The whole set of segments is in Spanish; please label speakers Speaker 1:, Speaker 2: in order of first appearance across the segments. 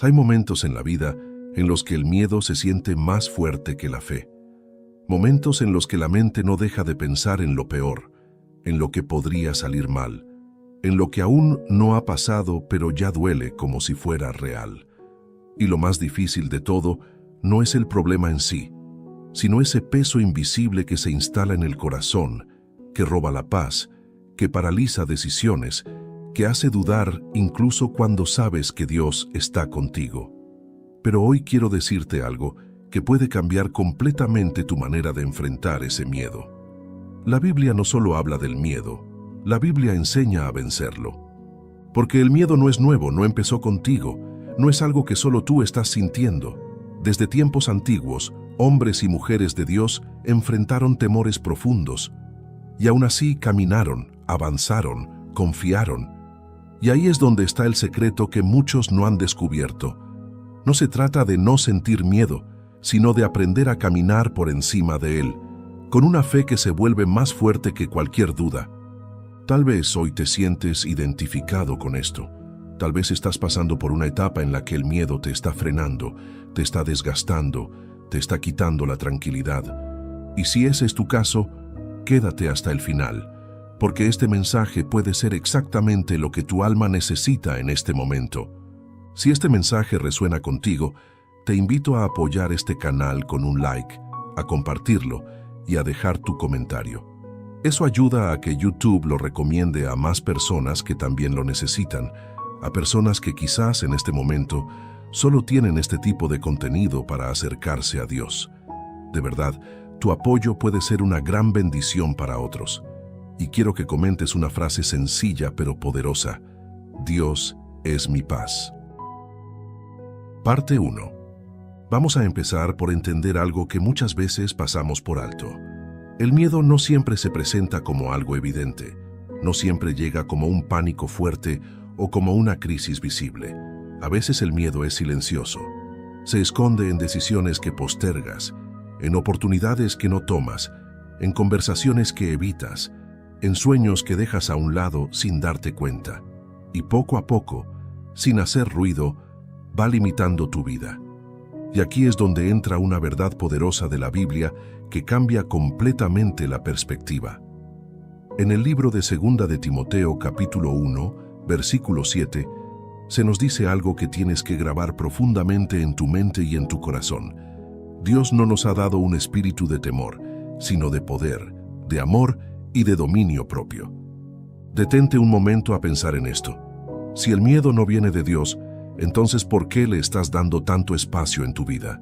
Speaker 1: Hay momentos en la vida en los que el miedo se siente más fuerte que la fe. Momentos en los que la mente no deja de pensar en lo peor, en lo que podría salir mal, en lo que aún no ha pasado pero ya duele como si fuera real. Y lo más difícil de todo no es el problema en sí, sino ese peso invisible que se instala en el corazón, que roba la paz, que paraliza decisiones, que hace dudar incluso cuando sabes que Dios está contigo. Pero hoy quiero decirte algo que puede cambiar completamente tu manera de enfrentar ese miedo. La Biblia no solo habla del miedo, la Biblia enseña a vencerlo. Porque el miedo no es nuevo, no empezó contigo, no es algo que solo tú estás sintiendo. Desde tiempos antiguos, hombres y mujeres de Dios enfrentaron temores profundos, y aún así caminaron, avanzaron, confiaron. Y ahí es donde está el secreto que muchos no han descubierto. No se trata de no sentir miedo, sino de aprender a caminar por encima de él, con una fe que se vuelve más fuerte que cualquier duda. Tal vez hoy te sientes identificado con esto. Tal vez estás pasando por una etapa en la que el miedo te está frenando, te está desgastando, te está quitando la tranquilidad. Y si ese es tu caso, quédate hasta el final, porque este mensaje puede ser exactamente lo que tu alma necesita en este momento. Si este mensaje resuena contigo, te invito a apoyar este canal con un like, a compartirlo y a dejar tu comentario. Eso ayuda a que YouTube lo recomiende a más personas que también lo necesitan, a personas que quizás en este momento solo tienen este tipo de contenido para acercarse a Dios. De verdad, tu apoyo puede ser una gran bendición para otros. Y quiero que comentes una frase sencilla pero poderosa: Dios es mi paz. Parte 1. Vamos a empezar por entender algo que muchas veces pasamos por alto. El miedo no siempre se presenta como algo evidente, no siempre llega como un pánico fuerte o como una crisis visible. A veces el miedo es silencioso. Se esconde en decisiones que postergas, en oportunidades que no tomas, en conversaciones que evitas, en sueños que dejas a un lado sin darte cuenta. Y poco a poco, sin hacer ruido, va limitando tu vida. Y aquí es donde entra una verdad poderosa de la Biblia que cambia completamente la perspectiva. En el libro de 2 de Timoteo capítulo 1, versículo 7, se nos dice algo que tienes que grabar profundamente en tu mente y en tu corazón. Dios no nos ha dado un espíritu de temor, sino de poder, de amor y de dominio propio. Detente un momento a pensar en esto. Si el miedo no viene de Dios, entonces ¿por qué le estás dando tanto espacio en tu vida?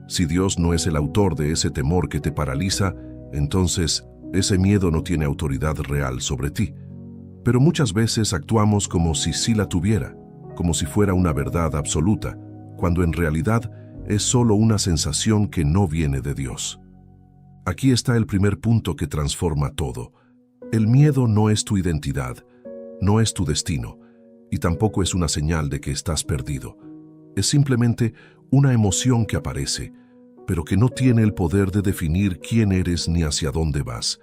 Speaker 1: Si Dios no es el autor de ese temor que te paraliza, entonces ese miedo no tiene autoridad real sobre ti. Pero muchas veces actuamos como si sí la tuviera, como si fuera una verdad absoluta, cuando en realidad es solo una sensación que no viene de Dios. Aquí está el primer punto que transforma todo. El miedo no es tu identidad, no es tu destino, y tampoco es una señal de que estás perdido. Es simplemente una emoción que aparece, pero que no tiene el poder de definir quién eres ni hacia dónde vas.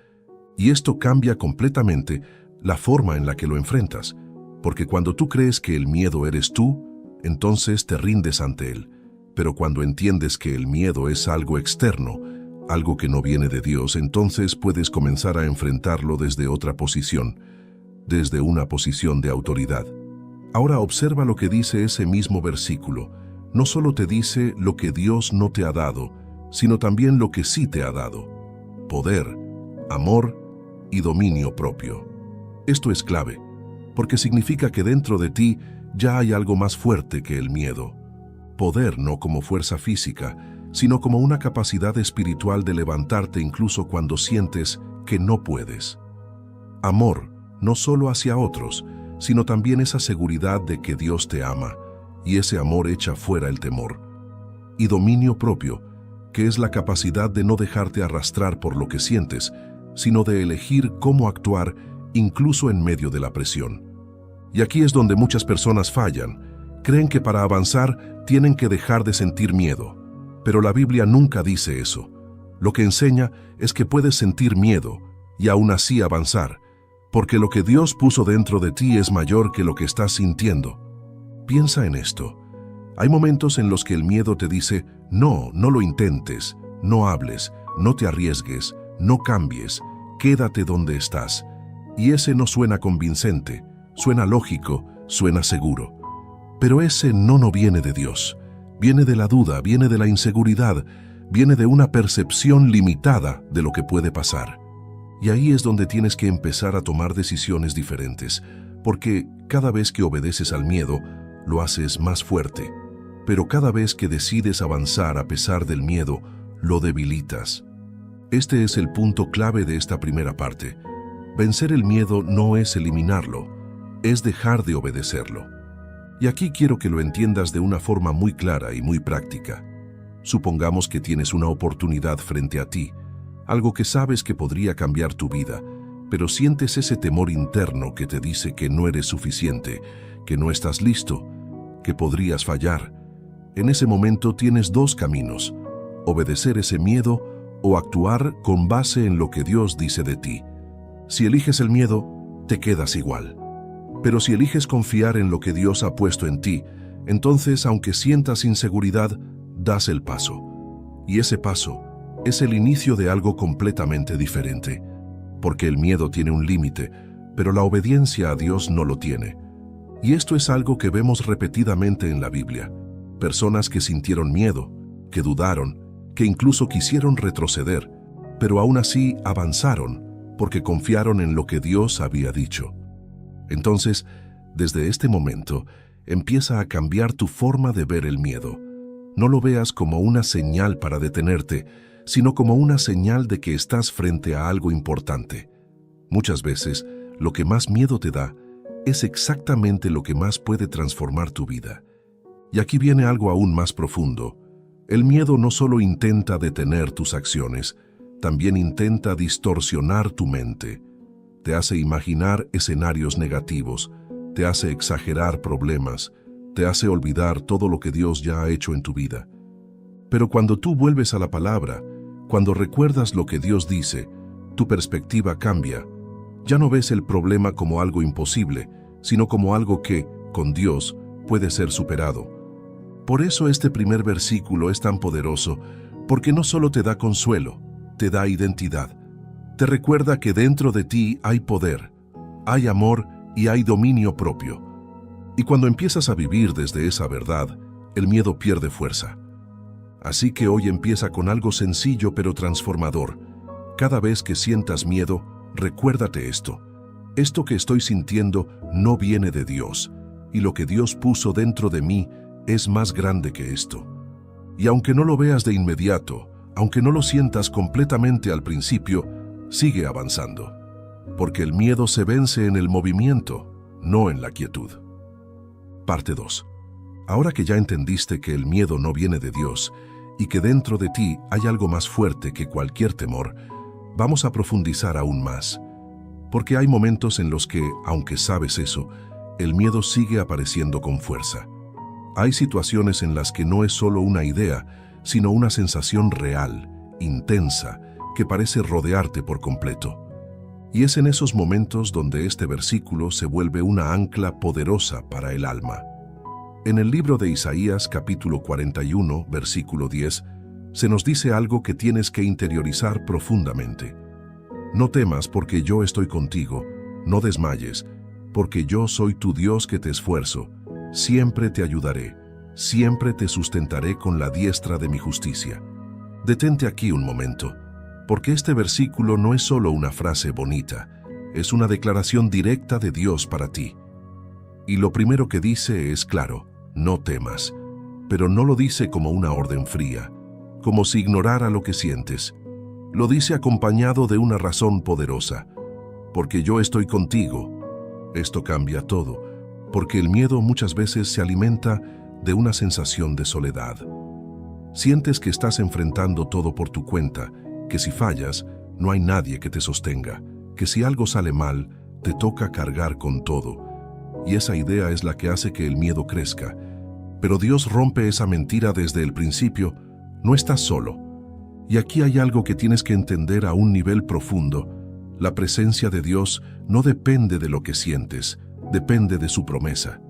Speaker 1: Y esto cambia completamente la forma en la que lo enfrentas, porque cuando tú crees que el miedo eres tú, entonces te rindes ante él. Pero cuando entiendes que el miedo es algo externo, algo que no viene de Dios, entonces puedes comenzar a enfrentarlo desde otra posición, desde una posición de autoridad. Ahora observa lo que dice ese mismo versículo. No solo te dice lo que Dios no te ha dado, sino también lo que sí te ha dado: poder, amor y dominio propio. Esto es clave, porque significa que dentro de ti ya hay algo más fuerte que el miedo. Poder no como fuerza física, sino como una capacidad espiritual de levantarte incluso cuando sientes que no puedes. Amor, no solo hacia otros, sino también esa seguridad de que Dios te ama, y ese amor echa fuera el temor. Y dominio propio, que es la capacidad de no dejarte arrastrar por lo que sientes, sino de elegir cómo actuar incluso en medio de la presión. Y aquí es donde muchas personas fallan. Creen que para avanzar tienen que dejar de sentir miedo. Pero la Biblia nunca dice eso. Lo que enseña es que puedes sentir miedo y aún así avanzar, porque lo que Dios puso dentro de ti es mayor que lo que estás sintiendo. Piensa en esto. Hay momentos en los que el miedo te dice, no, no lo intentes, no hables, no te arriesgues, no cambies, quédate donde estás. Y ese no suena convincente, suena lógico, suena seguro. Pero ese no viene de Dios, viene de la duda, viene de la inseguridad, viene de una percepción limitada de lo que puede pasar. Y ahí es donde tienes que empezar a tomar decisiones diferentes, porque cada vez que obedeces al miedo, lo haces más fuerte. Pero cada vez que decides avanzar a pesar del miedo, lo debilitas. Este es el punto clave de esta primera parte. Vencer el miedo no es eliminarlo, es dejar de obedecerlo. Y aquí quiero que lo entiendas de una forma muy clara y muy práctica. Supongamos que tienes una oportunidad frente a ti, algo que sabes que podría cambiar tu vida, pero sientes ese temor interno que te dice que no eres suficiente, que no estás listo, que podrías fallar. En ese momento tienes dos caminos: obedecer ese miedo o actuar con base en lo que Dios dice de ti. Si eliges el miedo, te quedas igual. Pero si eliges confiar en lo que Dios ha puesto en ti, entonces, aunque sientas inseguridad, das el paso. Y ese paso es el inicio de algo completamente diferente. Porque el miedo tiene un límite, pero la obediencia a Dios no lo tiene. Y esto es algo que vemos repetidamente en la Biblia. Personas que sintieron miedo, que dudaron, que incluso quisieron retroceder, pero aún así avanzaron, porque confiaron en lo que Dios había dicho. Entonces, desde este momento, empieza a cambiar tu forma de ver el miedo. No lo veas como una señal para detenerte, sino como una señal de que estás frente a algo importante. Muchas veces, lo que más miedo te da es exactamente lo que más puede transformar tu vida. Y aquí viene algo aún más profundo. El miedo no solo intenta detener tus acciones, también intenta distorsionar tu mente. Te hace imaginar escenarios negativos, te hace exagerar problemas, te hace olvidar todo lo que Dios ya ha hecho en tu vida. Pero cuando tú vuelves a la palabra, cuando recuerdas lo que Dios dice, tu perspectiva cambia. Ya no ves el problema como algo imposible, sino como algo que, con Dios, puede ser superado. Por eso este primer versículo es tan poderoso, porque no solo te da consuelo, te da identidad. Te recuerda que dentro de ti hay poder, hay amor y hay dominio propio. Y cuando empiezas a vivir desde esa verdad, el miedo pierde fuerza. Así que hoy empieza con algo sencillo pero transformador. Cada vez que sientas miedo, recuérdate esto. Esto que estoy sintiendo no viene de Dios, y lo que Dios puso dentro de mí es más grande que esto. Y aunque no lo veas de inmediato, aunque no lo sientas completamente al principio, sigue avanzando. Porque el miedo se vence en el movimiento, no en la quietud. Parte 2. Ahora que ya entendiste que el miedo no viene de Dios y que dentro de ti hay algo más fuerte que cualquier temor, vamos a profundizar aún más. Porque hay momentos en los que, aunque sabes eso, el miedo sigue apareciendo con fuerza. Hay situaciones en las que no es solo una idea, sino una sensación real, intensa, que parece rodearte por completo. Y es en esos momentos donde este versículo se vuelve una ancla poderosa para el alma. En el libro de Isaías, capítulo 41, versículo 10, se nos dice algo que tienes que interiorizar profundamente. No temas porque yo estoy contigo, no desmayes, porque yo soy tu Dios que te esfuerzo, siempre te ayudaré, siempre te sustentaré con la diestra de mi justicia. Detente aquí un momento, porque este versículo no es solo una frase bonita, es una declaración directa de Dios para ti. Y lo primero que dice es claro, no temas, pero no lo dice como una orden fría, como si ignorara lo que sientes. Lo dice acompañado de una razón poderosa, porque yo estoy contigo. Esto cambia todo, porque el miedo muchas veces se alimenta de una sensación de soledad. Sientes que estás enfrentando todo por tu cuenta, que si fallas, no hay nadie que te sostenga, que si algo sale mal, te toca cargar con todo. Y esa idea es la que hace que el miedo crezca. Pero Dios rompe esa mentira desde el principio. No estás solo. Y aquí hay algo que tienes que entender a un nivel profundo. La presencia de Dios no depende de lo que sientes, depende de su promesa.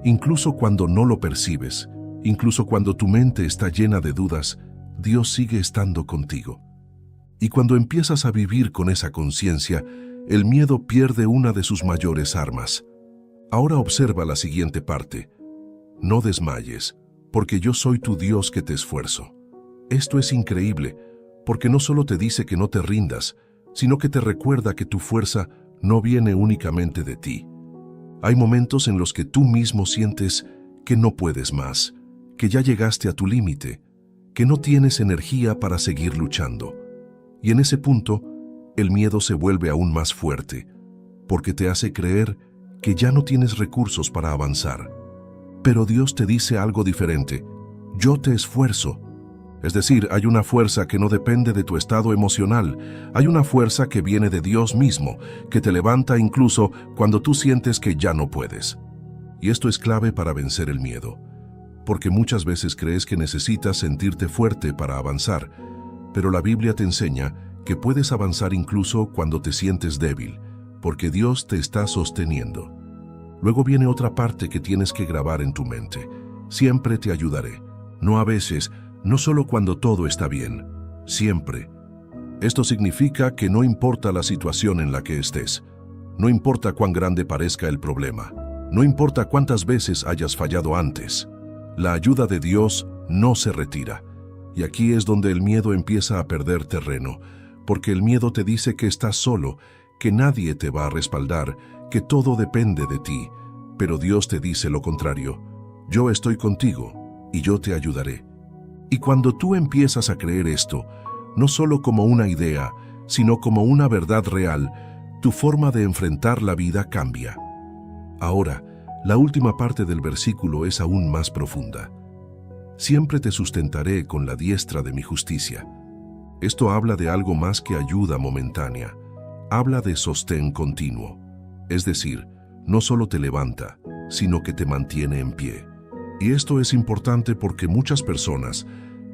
Speaker 1: Incluso cuando no lo percibes, Incluso cuando tu mente está llena de dudas, Dios sigue estando contigo. Y cuando empiezas a vivir con esa conciencia, el miedo pierde una de sus mayores armas. Ahora observa la siguiente parte. No desmayes, porque yo soy tu Dios que te esfuerzo. Esto es increíble, porque no solo te dice que no te rindas, sino que te recuerda que tu fuerza no viene únicamente de ti. Hay momentos en los que tú mismo sientes que no puedes más, que ya llegaste a tu límite, que no tienes energía para seguir luchando. Y en ese punto, el miedo se vuelve aún más fuerte, porque te hace creer que ya no tienes recursos para avanzar. Pero Dios te dice algo diferente. Yo te esfuerzo. Es decir, hay una fuerza que no depende de tu estado emocional. Hay una fuerza que viene de Dios mismo, que te levanta incluso cuando tú sientes que ya no puedes. Y esto es clave para vencer el miedo, porque muchas veces crees que necesitas sentirte fuerte para avanzar, pero la Biblia te enseña que puedes avanzar incluso cuando te sientes débil, porque Dios te está sosteniendo. Luego viene otra parte que tienes que grabar en tu mente. Siempre te ayudaré. No a veces, no solo cuando todo está bien, siempre. Esto significa que no importa la situación en la que estés, no importa cuán grande parezca el problema, no importa cuántas veces hayas fallado antes, la ayuda de Dios no se retira. Y aquí es donde el miedo empieza a perder terreno, porque el miedo te dice que estás solo, que nadie te va a respaldar, que todo depende de ti. Pero Dios te dice lo contrario. Yo estoy contigo y yo te ayudaré. Y cuando tú empiezas a creer esto, no solo como una idea, sino como una verdad real, tu forma de enfrentar la vida cambia. Ahora, la última parte del versículo es aún más profunda. Siempre te sustentaré con la diestra de mi justicia. Esto habla de algo más que ayuda momentánea. Habla de sostén continuo. Es decir, no solo te levanta, sino que te mantiene en pie. Y esto es importante porque muchas personas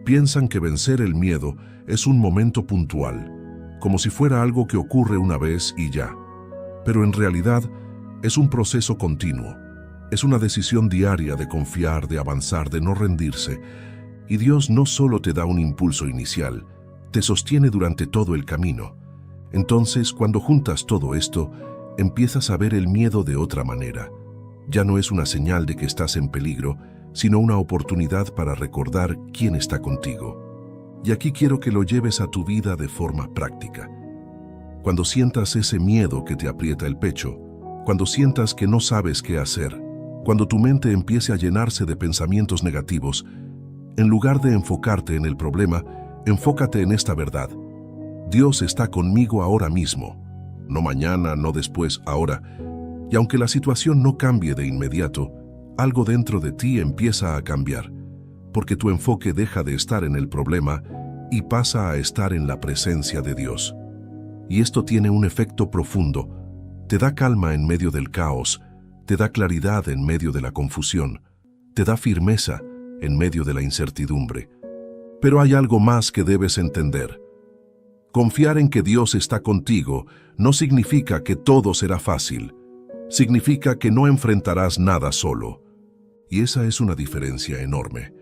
Speaker 1: piensan que vencer el miedo es un momento puntual, como si fuera algo que ocurre una vez y ya. Pero en realidad es un proceso continuo. Es una decisión diaria de confiar, de avanzar, de no rendirse. Y Dios no solo te da un impulso inicial, te sostiene durante todo el camino. Entonces, cuando juntas todo esto, empiezas a ver el miedo de otra manera. Ya no es una señal de que estás en peligro, sino una oportunidad para recordar quién está contigo. Y aquí quiero que lo lleves a tu vida de forma práctica. Cuando sientas ese miedo que te aprieta el pecho, cuando sientas que no sabes qué hacer, cuando tu mente empiece a llenarse de pensamientos negativos, en lugar de enfocarte en el problema, enfócate en esta verdad. Dios está conmigo ahora mismo, no mañana, no después, ahora. Y aunque la situación no cambie de inmediato, algo dentro de ti empieza a cambiar, porque tu enfoque deja de estar en el problema y pasa a estar en la presencia de Dios. Y esto tiene un efecto profundo. Te da calma en medio del caos, te da claridad en medio de la confusión, te da firmeza en medio de la incertidumbre. Pero hay algo más que debes entender. Confiar en que Dios está contigo no significa que todo será fácil. Significa que no enfrentarás nada solo. Y esa es una diferencia enorme.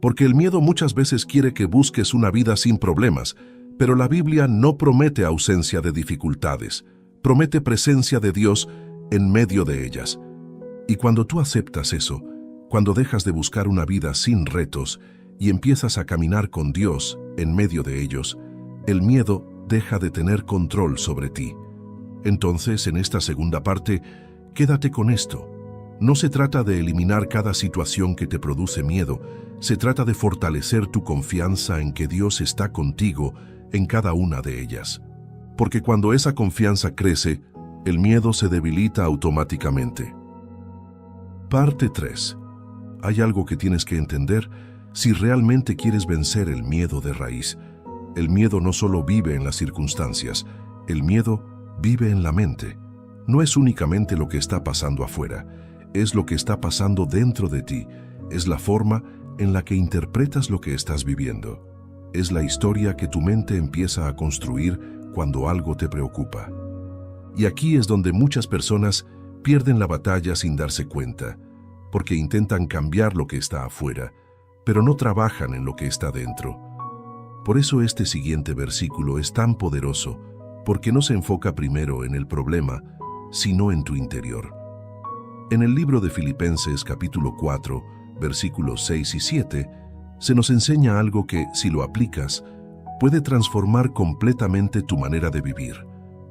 Speaker 1: Porque el miedo muchas veces quiere que busques una vida sin problemas, pero la Biblia no promete ausencia de dificultades, promete presencia de Dios en medio de ellas. Y cuando tú aceptas eso, cuando dejas de buscar una vida sin retos y empiezas a caminar con Dios en medio de ellos, el miedo deja de tener control sobre ti. Entonces, en esta segunda parte, quédate con esto. No se trata de eliminar cada situación que te produce miedo, se trata de fortalecer tu confianza en que Dios está contigo en cada una de ellas. Porque cuando esa confianza crece, el miedo se debilita automáticamente. Parte 3. Hay algo que tienes que entender si realmente quieres vencer el miedo de raíz. El miedo no solo vive en las circunstancias, el miedo vive en la mente. No es únicamente lo que está pasando afuera, es lo que está pasando dentro de ti, es la forma en la que interpretas lo que estás viviendo. Es la historia que tu mente empieza a construir cuando algo te preocupa. Y aquí es donde muchas personas pierden la batalla sin darse cuenta. porque intentan cambiar lo que está afuera, pero no trabajan en lo que está dentro. Por eso este siguiente versículo es tan poderoso, porque no se enfoca primero en el problema, sino en tu interior. En el libro de Filipenses capítulo 4, versículos 6 y 7, se nos enseña algo que, si lo aplicas, puede transformar completamente tu manera de vivir.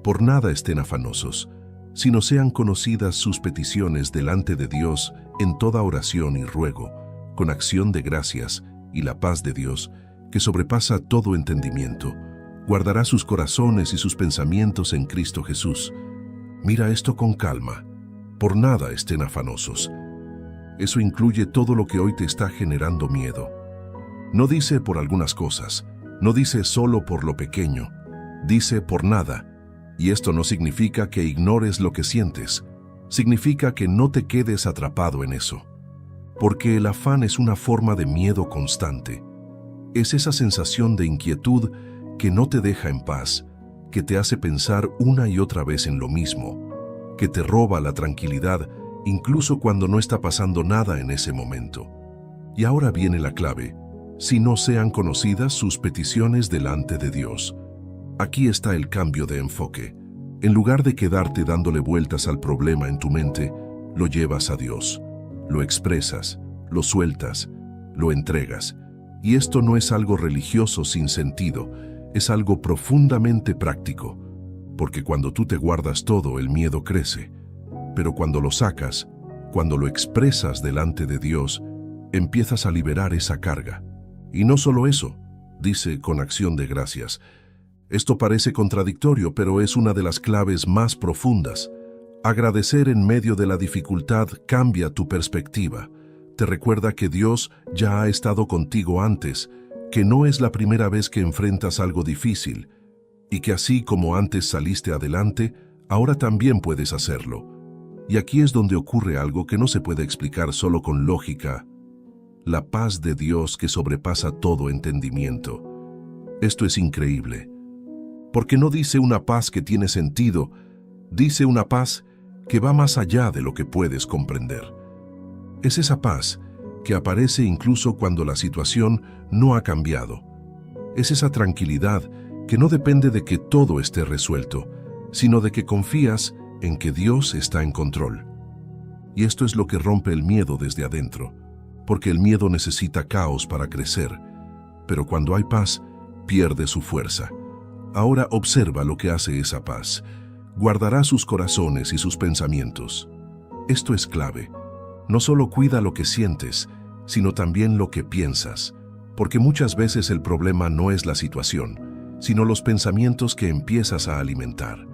Speaker 1: Por nada estén afanosos, sino sean conocidas sus peticiones delante de Dios en toda oración y ruego, con acción de gracias, y la paz de Dios, que sobrepasa todo entendimiento, guardará sus corazones y sus pensamientos en Cristo Jesús. Mira esto con calma. Por nada estén afanosos. Eso incluye todo lo que hoy te está generando miedo. No dice por algunas cosas, no dice solo por lo pequeño, dice por nada. Y esto no significa que ignores lo que sientes, significa que no te quedes atrapado en eso. Porque el afán es una forma de miedo constante. Es esa sensación de inquietud que no te deja en paz, que te hace pensar una y otra vez en lo mismo, que te roba la tranquilidad incluso cuando no está pasando nada en ese momento. Y ahora viene la clave: si no sean conocidas sus peticiones delante de Dios. Aquí está el cambio de enfoque. En lugar de quedarte dándole vueltas al problema en tu mente, lo llevas a Dios, lo expresas, lo sueltas, lo entregas. Y esto no es algo religioso sin sentido, es algo profundamente práctico, porque cuando tú te guardas todo, el miedo crece. Pero cuando lo sacas, cuando lo expresas delante de Dios, empiezas a liberar esa carga. Y no solo eso, dice con acción de gracias. Esto parece contradictorio, pero es una de las claves más profundas. Agradecer en medio de la dificultad cambia tu perspectiva. Te recuerda que Dios ya ha estado contigo antes, que no es la primera vez que enfrentas algo difícil, y que así como antes saliste adelante, ahora también puedes hacerlo. Y aquí es donde ocurre algo que no se puede explicar solo con lógica: la paz de Dios que sobrepasa todo entendimiento. Esto es increíble, porque no dice una paz que tiene sentido, dice una paz que va más allá de lo que puedes comprender. Es esa paz que aparece incluso cuando la situación no ha cambiado. Es esa tranquilidad que no depende de que todo esté resuelto, sino de que confías en que Dios está en control. Y esto es lo que rompe el miedo desde adentro, porque el miedo necesita caos para crecer, pero cuando hay paz, pierde su fuerza. Ahora observa lo que hace esa paz. Guardará sus corazones y sus pensamientos. Esto es clave. No solo cuida lo que sientes, sino también lo que piensas, porque muchas veces el problema no es la situación, sino los pensamientos que empiezas a alimentar.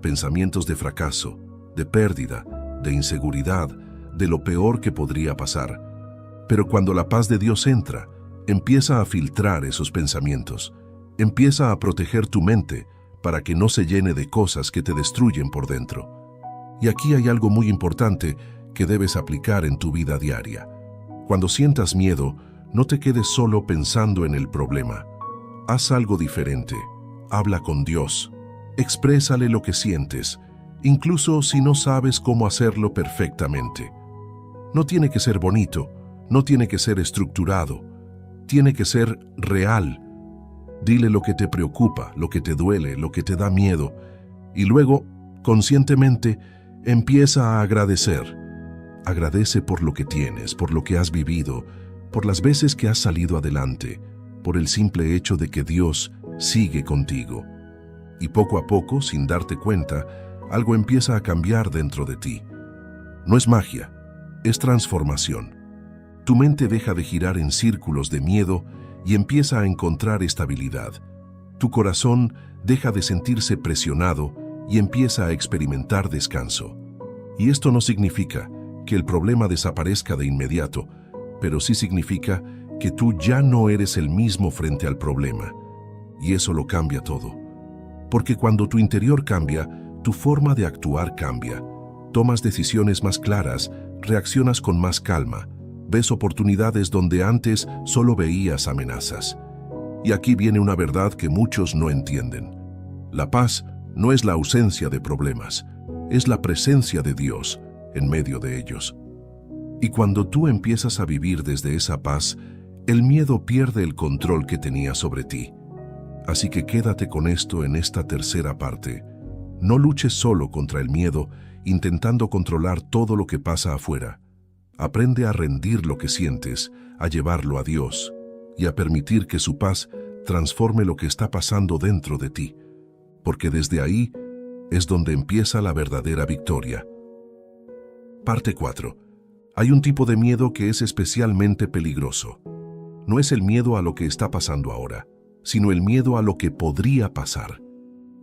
Speaker 1: Pensamientos de fracaso, de pérdida, de inseguridad, de lo peor que podría pasar. Pero cuando la paz de Dios entra, empieza a filtrar esos pensamientos, empieza a proteger tu mente para que no se llene de cosas que te destruyen por dentro. Y aquí hay algo muy importante que debes aplicar en tu vida diaria. Cuando sientas miedo, no te quedes solo pensando en el problema. Haz algo diferente. Habla con Dios. Exprésale lo que sientes, incluso si no sabes cómo hacerlo perfectamente. No tiene que ser bonito, no tiene que ser estructurado, tiene que ser real. Dile lo que te preocupa, lo que te duele, lo que te da miedo, y luego, conscientemente, empieza a agradecer. Agradece por lo que tienes, por lo que has vivido, por las veces que has salido adelante, por el simple hecho de que Dios sigue contigo. Y poco a poco, sin darte cuenta, algo empieza a cambiar dentro de ti. No es magia, es transformación. Tu mente deja de girar en círculos de miedo y empieza a encontrar estabilidad. Tu corazón deja de sentirse presionado y empieza a experimentar descanso. Y esto no significa que el problema desaparezca de inmediato, pero sí significa que tú ya no eres el mismo frente al problema. Y eso lo cambia todo. Porque cuando tu interior cambia, tu forma de actuar cambia. Tomas decisiones más claras, reaccionas con más calma, ves oportunidades donde antes solo veías amenazas. Y aquí viene una verdad que muchos no entienden. La paz no es la ausencia de problemas, es la presencia de Dios en medio de ellos. Y cuando tú empiezas a vivir desde esa paz, el miedo pierde el control que tenía sobre ti. Así que quédate con esto en esta tercera parte. No luches solo contra el miedo, intentando controlar todo lo que pasa afuera. Aprende a rendir lo que sientes, a llevarlo a Dios y a permitir que su paz transforme lo que está pasando dentro de ti, porque desde ahí es donde empieza la verdadera victoria. Parte 4. Hay un tipo de miedo que es especialmente peligroso. No es el miedo a lo que está pasando ahora, sino el miedo a lo que podría pasar.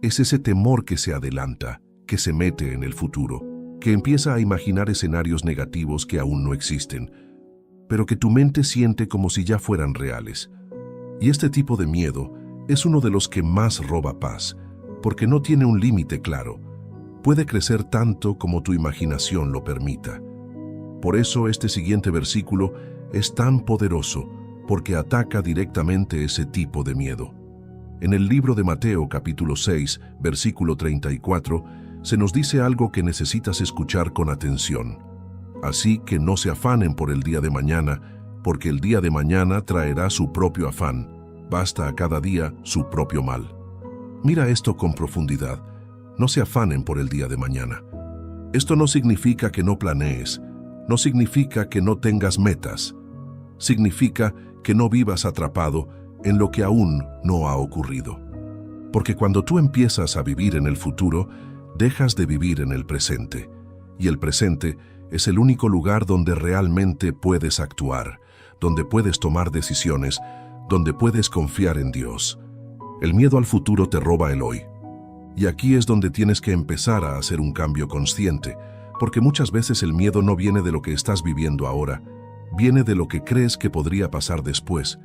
Speaker 1: Es ese temor que se adelanta, que se mete en el futuro, que empieza a imaginar escenarios negativos que aún no existen, pero que tu mente siente como si ya fueran reales. Y este tipo de miedo es uno de los que más roba paz, porque no tiene un límite claro. Puede crecer tanto como tu imaginación lo permita. Por eso este siguiente versículo es tan poderoso, porque ataca directamente ese tipo de miedo. En el libro de Mateo capítulo 6, versículo 34, se nos dice algo que necesitas escuchar con atención. Así que no se afanen por el día de mañana, porque el día de mañana traerá su propio afán. Basta a cada día su propio mal. Mira esto con profundidad. No se afanen por el día de mañana. Esto no significa que no planees, no significa que no tengas metas. Significa que no vivas atrapado en lo que aún no ha ocurrido. Porque cuando tú empiezas a vivir en el futuro, dejas de vivir en el presente. Y el presente es el único lugar donde realmente puedes actuar, donde puedes tomar decisiones, donde puedes confiar en Dios. El miedo al futuro te roba el hoy. Y aquí es donde tienes que empezar a hacer un cambio consciente, porque muchas veces el miedo no viene de lo que estás viviendo ahora, viene de lo que crees que podría pasar después.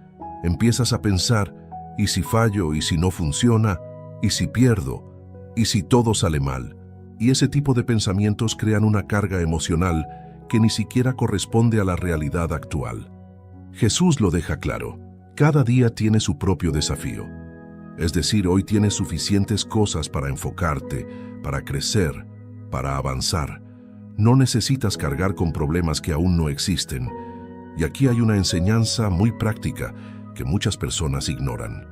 Speaker 1: Empiezas a pensar, ¿y si fallo? ¿Y si no funciona? ¿Y si pierdo? ¿Y si todo sale mal? Y ese tipo de pensamientos crean una carga emocional que ni siquiera corresponde a la realidad actual. Jesús lo deja claro. Cada día tiene su propio desafío. Es decir, hoy tienes suficientes cosas para enfocarte, para crecer, para avanzar. No necesitas cargar con problemas que aún no existen. Y aquí hay una enseñanza muy práctica que muchas personas ignoran.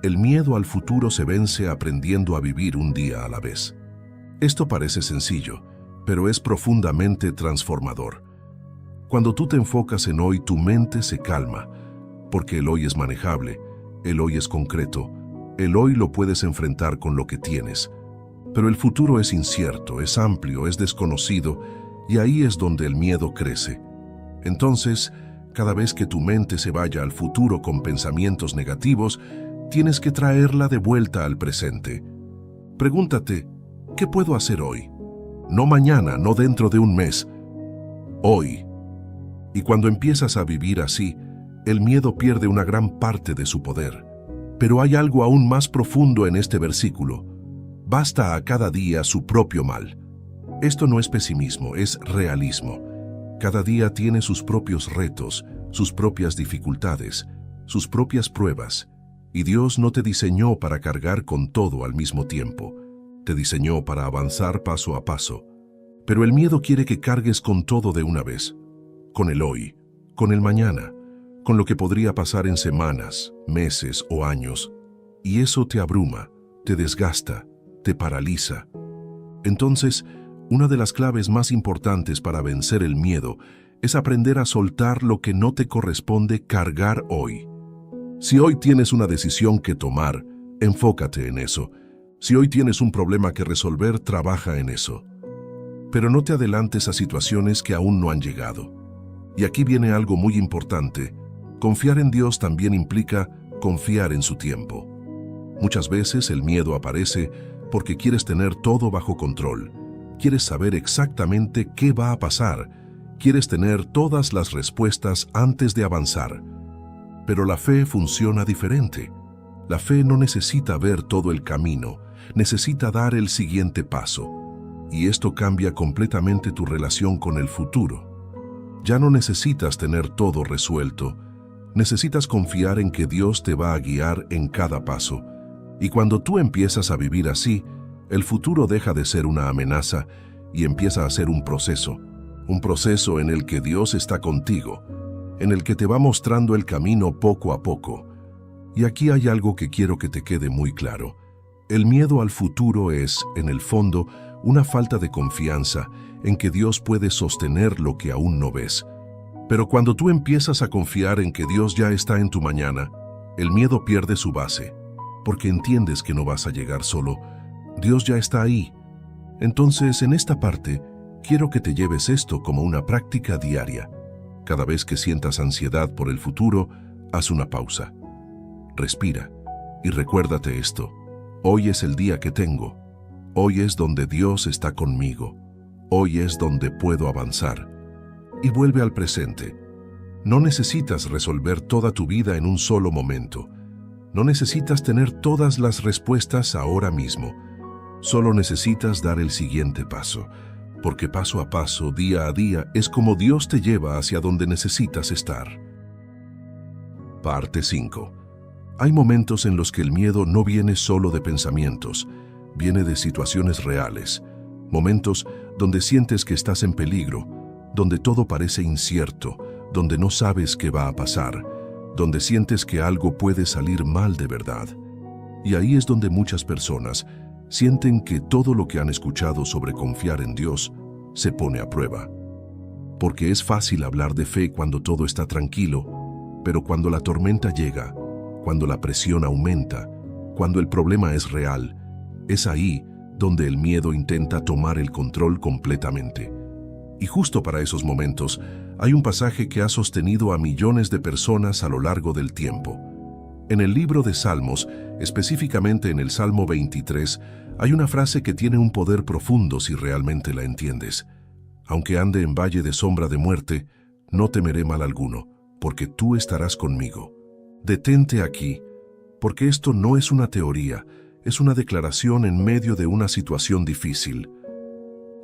Speaker 1: El miedo al futuro se vence aprendiendo a vivir un día a la vez. Esto parece sencillo, pero es profundamente transformador. Cuando tú te enfocas en hoy, tu mente se calma, porque el hoy es manejable, el hoy es concreto, el hoy lo puedes enfrentar con lo que tienes. Pero el futuro es incierto, es amplio, es desconocido, y ahí es donde el miedo crece. Entonces, cada vez que tu mente se vaya al futuro con pensamientos negativos, tienes que traerla de vuelta al presente. Pregúntate, ¿qué puedo hacer hoy? No mañana, no dentro de un mes. Hoy. Y cuando empiezas a vivir así, el miedo pierde una gran parte de su poder. Pero hay algo aún más profundo en este versículo. Basta a cada día su propio mal. Esto no es pesimismo, es realismo. Cada día tiene sus propios retos, sus propias dificultades, sus propias pruebas. Y Dios no te diseñó para cargar con todo al mismo tiempo. Te diseñó para avanzar paso a paso. Pero el miedo quiere que cargues con todo de una vez. Con el hoy, con el mañana, con lo que podría pasar en semanas, meses o años. Y eso te abruma, te desgasta, te paraliza. Entonces, una de las claves más importantes para vencer el miedo es aprender a soltar lo que no te corresponde cargar hoy. Si hoy tienes una decisión que tomar, enfócate en eso. Si hoy tienes un problema que resolver, trabaja en eso. Pero no te adelantes a situaciones que aún no han llegado. Y aquí viene algo muy importante. Confiar en Dios también implica confiar en su tiempo. Muchas veces el miedo aparece porque quieres tener todo bajo control. Quieres saber exactamente qué va a pasar. Quieres tener todas las respuestas antes de avanzar. Pero la fe funciona diferente. La fe no necesita ver todo el camino, necesita dar el siguiente paso. Y esto cambia completamente tu relación con el futuro. Ya no necesitas tener todo resuelto. Necesitas confiar en que Dios te va a guiar en cada paso. Y cuando tú empiezas a vivir así, el futuro deja de ser una amenaza y empieza a ser un proceso. un proceso en el que Dios está contigo, en el que te va mostrando el camino poco a poco. Y aquí hay algo que quiero que te quede muy claro. El miedo al futuro es, en el fondo, una falta de confianza en que Dios puede sostener lo que aún no ves. Pero cuando tú empiezas a confiar en que Dios ya está en tu mañana, el miedo pierde su base, porque entiendes que no vas a llegar solo. Dios ya está ahí. Entonces, en esta parte, quiero que te lleves esto como una práctica diaria. Cada vez que sientas ansiedad por el futuro, haz una pausa. Respira y recuérdate esto. Hoy es el día que tengo. Hoy es donde Dios está conmigo. Hoy es donde puedo avanzar. Y vuelve al presente. No necesitas resolver toda tu vida en un solo momento. No necesitas tener todas las respuestas ahora mismo. Solo necesitas dar el siguiente paso, porque paso a paso, día a día, es como Dios te lleva hacia donde necesitas estar. Parte 5. Hay momentos en los que el miedo no viene solo de pensamientos, viene de situaciones reales, momentos donde sientes que estás en peligro, donde todo parece incierto, donde no sabes qué va a pasar, donde sientes que algo puede salir mal de verdad. Y ahí es donde muchas personas sienten que todo lo que han escuchado sobre confiar en Dios se pone a prueba. Porque es fácil hablar de fe cuando todo está tranquilo, pero cuando la tormenta llega, cuando la presión aumenta, cuando el problema es real, es ahí donde el miedo intenta tomar el control completamente. Y justo para esos momentos, hay un pasaje que ha sostenido a millones de personas a lo largo del tiempo. En el libro de Salmos, específicamente en el Salmo 23, hay una frase que tiene un poder profundo si realmente la entiendes. Aunque ande en valle de sombra de muerte, no temeré mal alguno, porque tú estarás conmigo. Detente aquí, porque esto no es una teoría, es una declaración en medio de una situación difícil.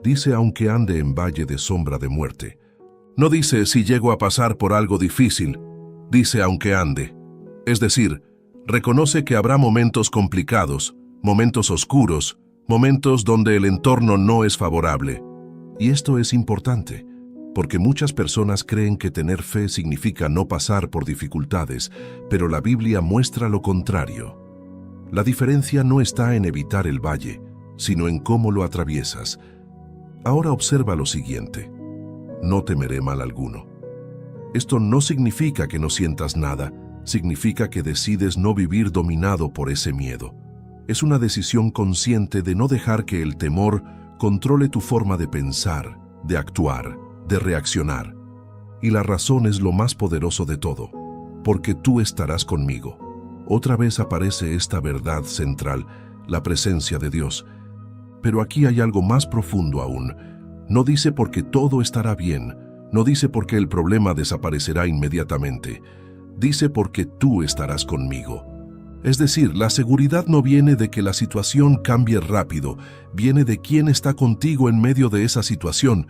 Speaker 1: Dice aunque ande en valle de sombra de muerte. No dice si llego a pasar por algo difícil, dice aunque ande. Es decir, reconoce que habrá momentos complicados, momentos oscuros, momentos donde el entorno no es favorable. Y esto es importante, porque muchas personas creen que tener fe significa no pasar por dificultades, pero la Biblia muestra lo contrario. La diferencia no está en evitar el valle, sino en cómo lo atraviesas. Ahora observa lo siguiente. No temeré mal alguno. Esto no significa que no sientas nada, significa que decides no vivir dominado por ese miedo. Es una decisión consciente de no dejar que el temor controle tu forma de pensar, de actuar, de reaccionar. Y la razón es lo más poderoso de todo, porque tú estarás conmigo. Otra vez aparece esta verdad central, la presencia de Dios. Pero aquí hay algo más profundo aún. No dice porque todo estará bien, no dice porque el problema desaparecerá inmediatamente. Dice porque tú estarás conmigo. Es decir, la seguridad no viene de que la situación cambie rápido, viene de quién está contigo en medio de esa situación,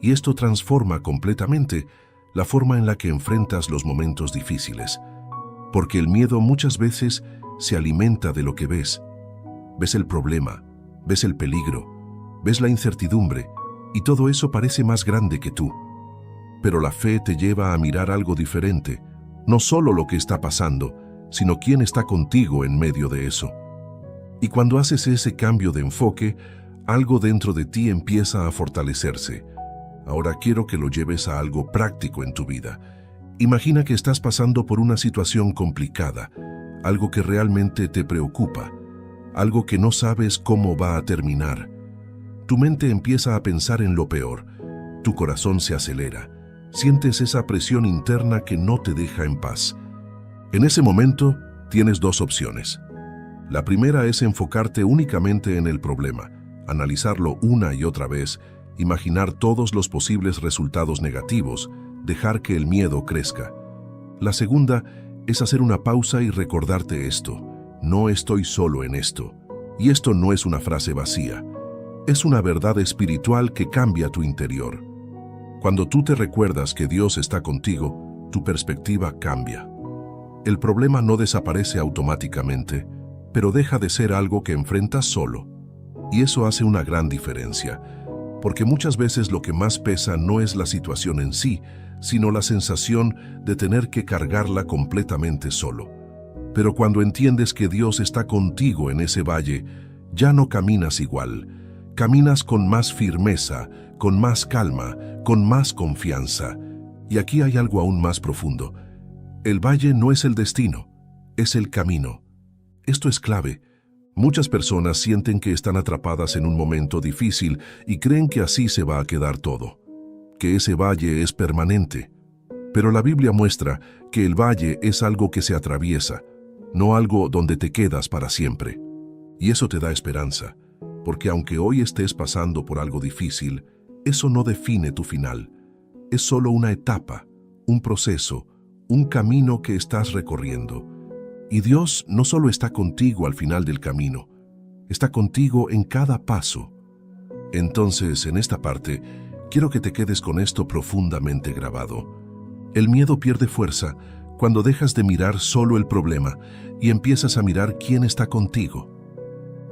Speaker 1: y esto transforma completamente la forma en la que enfrentas los momentos difíciles. Porque el miedo muchas veces se alimenta de lo que ves. Ves el problema, ves el peligro, ves la incertidumbre, y todo eso parece más grande que tú. Pero la fe te lleva a mirar algo diferente, no solo lo que está pasando, sino quién está contigo en medio de eso. Y cuando haces ese cambio de enfoque, algo dentro de ti empieza a fortalecerse. Ahora quiero que lo lleves a algo práctico en tu vida. Imagina que estás pasando por una situación complicada, algo que realmente te preocupa, algo que no sabes cómo va a terminar. Tu mente empieza a pensar en lo peor, tu corazón se acelera, sientes esa presión interna que no te deja en paz. En ese momento, tienes dos opciones. La primera es enfocarte únicamente en el problema, analizarlo una y otra vez, imaginar todos los posibles resultados negativos, dejar que el miedo crezca. La segunda es hacer una pausa y recordarte esto. No estoy solo en esto. Y esto no es una frase vacía. Es una verdad espiritual que cambia tu interior. Cuando tú te recuerdas que Dios está contigo, tu perspectiva cambia. El problema no desaparece automáticamente, pero deja de ser algo que enfrentas solo. Y eso hace una gran diferencia. porque muchas veces lo que más pesa no es la situación en sí, sino la sensación de tener que cargarla completamente solo. Pero cuando entiendes que Dios está contigo en ese valle, ya no caminas igual. Caminas con más firmeza, con más calma, con más confianza. Y aquí hay algo aún más profundo. El valle no es el destino, es el camino. Esto es clave. Muchas personas sienten que están atrapadas en un momento difícil y creen que así se va a quedar todo, que ese valle es permanente. Pero la Biblia muestra que el valle es algo que se atraviesa, no algo donde te quedas para siempre. Y eso te da esperanza, porque aunque hoy estés pasando por algo difícil, eso no define tu final. Es solo una etapa, un proceso, un camino que estás recorriendo. Y Dios no solo está contigo al final del camino, está contigo en cada paso. Entonces, en esta parte, quiero que te quedes con esto profundamente grabado. El miedo pierde fuerza cuando dejas de mirar solo el problema y empiezas a mirar quién está contigo.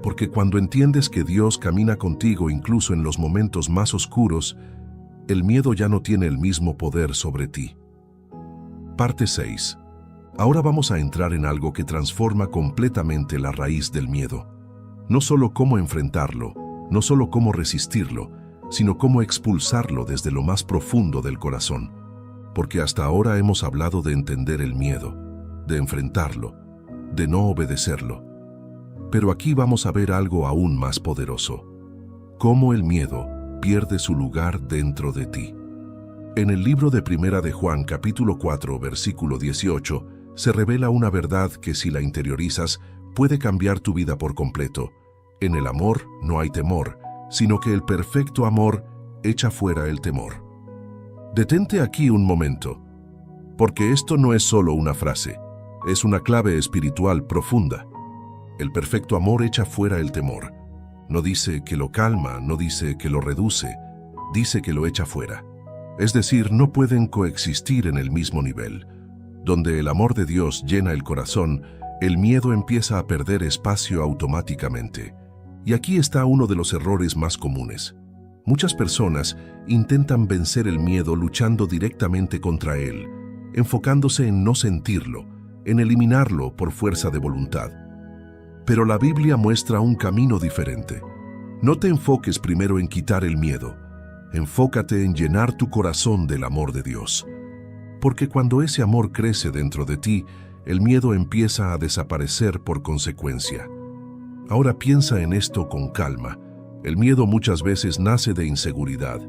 Speaker 1: Porque cuando entiendes que Dios camina contigo incluso en los momentos más oscuros, el miedo ya no tiene el mismo poder sobre ti. Parte 6. Ahora vamos a entrar en algo que transforma completamente la raíz del miedo. No solo cómo enfrentarlo, no solo cómo resistirlo, sino cómo expulsarlo desde lo más profundo del corazón. Porque hasta ahora hemos hablado de entender el miedo, de enfrentarlo, de no obedecerlo. Pero aquí vamos a ver algo aún más poderoso. Cómo el miedo pierde su lugar dentro de ti. En el libro de Primera de Juan, capítulo 4, versículo 18, se revela una verdad que si la interiorizas, puede cambiar tu vida por completo. En el amor no hay temor, sino que el perfecto amor echa fuera el temor. Detente aquí un momento, porque esto no es solo una frase, es una clave espiritual profunda. El perfecto amor echa fuera el temor. No dice que lo calma, no dice que lo reduce, dice que lo echa fuera. Es decir, no pueden coexistir en el mismo nivel. Donde el amor de Dios llena el corazón, el miedo empieza a perder espacio automáticamente. Y aquí está uno de los errores más comunes. Muchas personas intentan vencer el miedo luchando directamente contra él, enfocándose en no sentirlo, en eliminarlo por fuerza de voluntad. Pero la Biblia muestra un camino diferente. No te enfoques primero en quitar el miedo, enfócate en llenar tu corazón del amor de Dios. Porque cuando ese amor crece dentro de ti, el miedo empieza a desaparecer por consecuencia. Ahora piensa en esto con calma. El miedo muchas veces nace de inseguridad.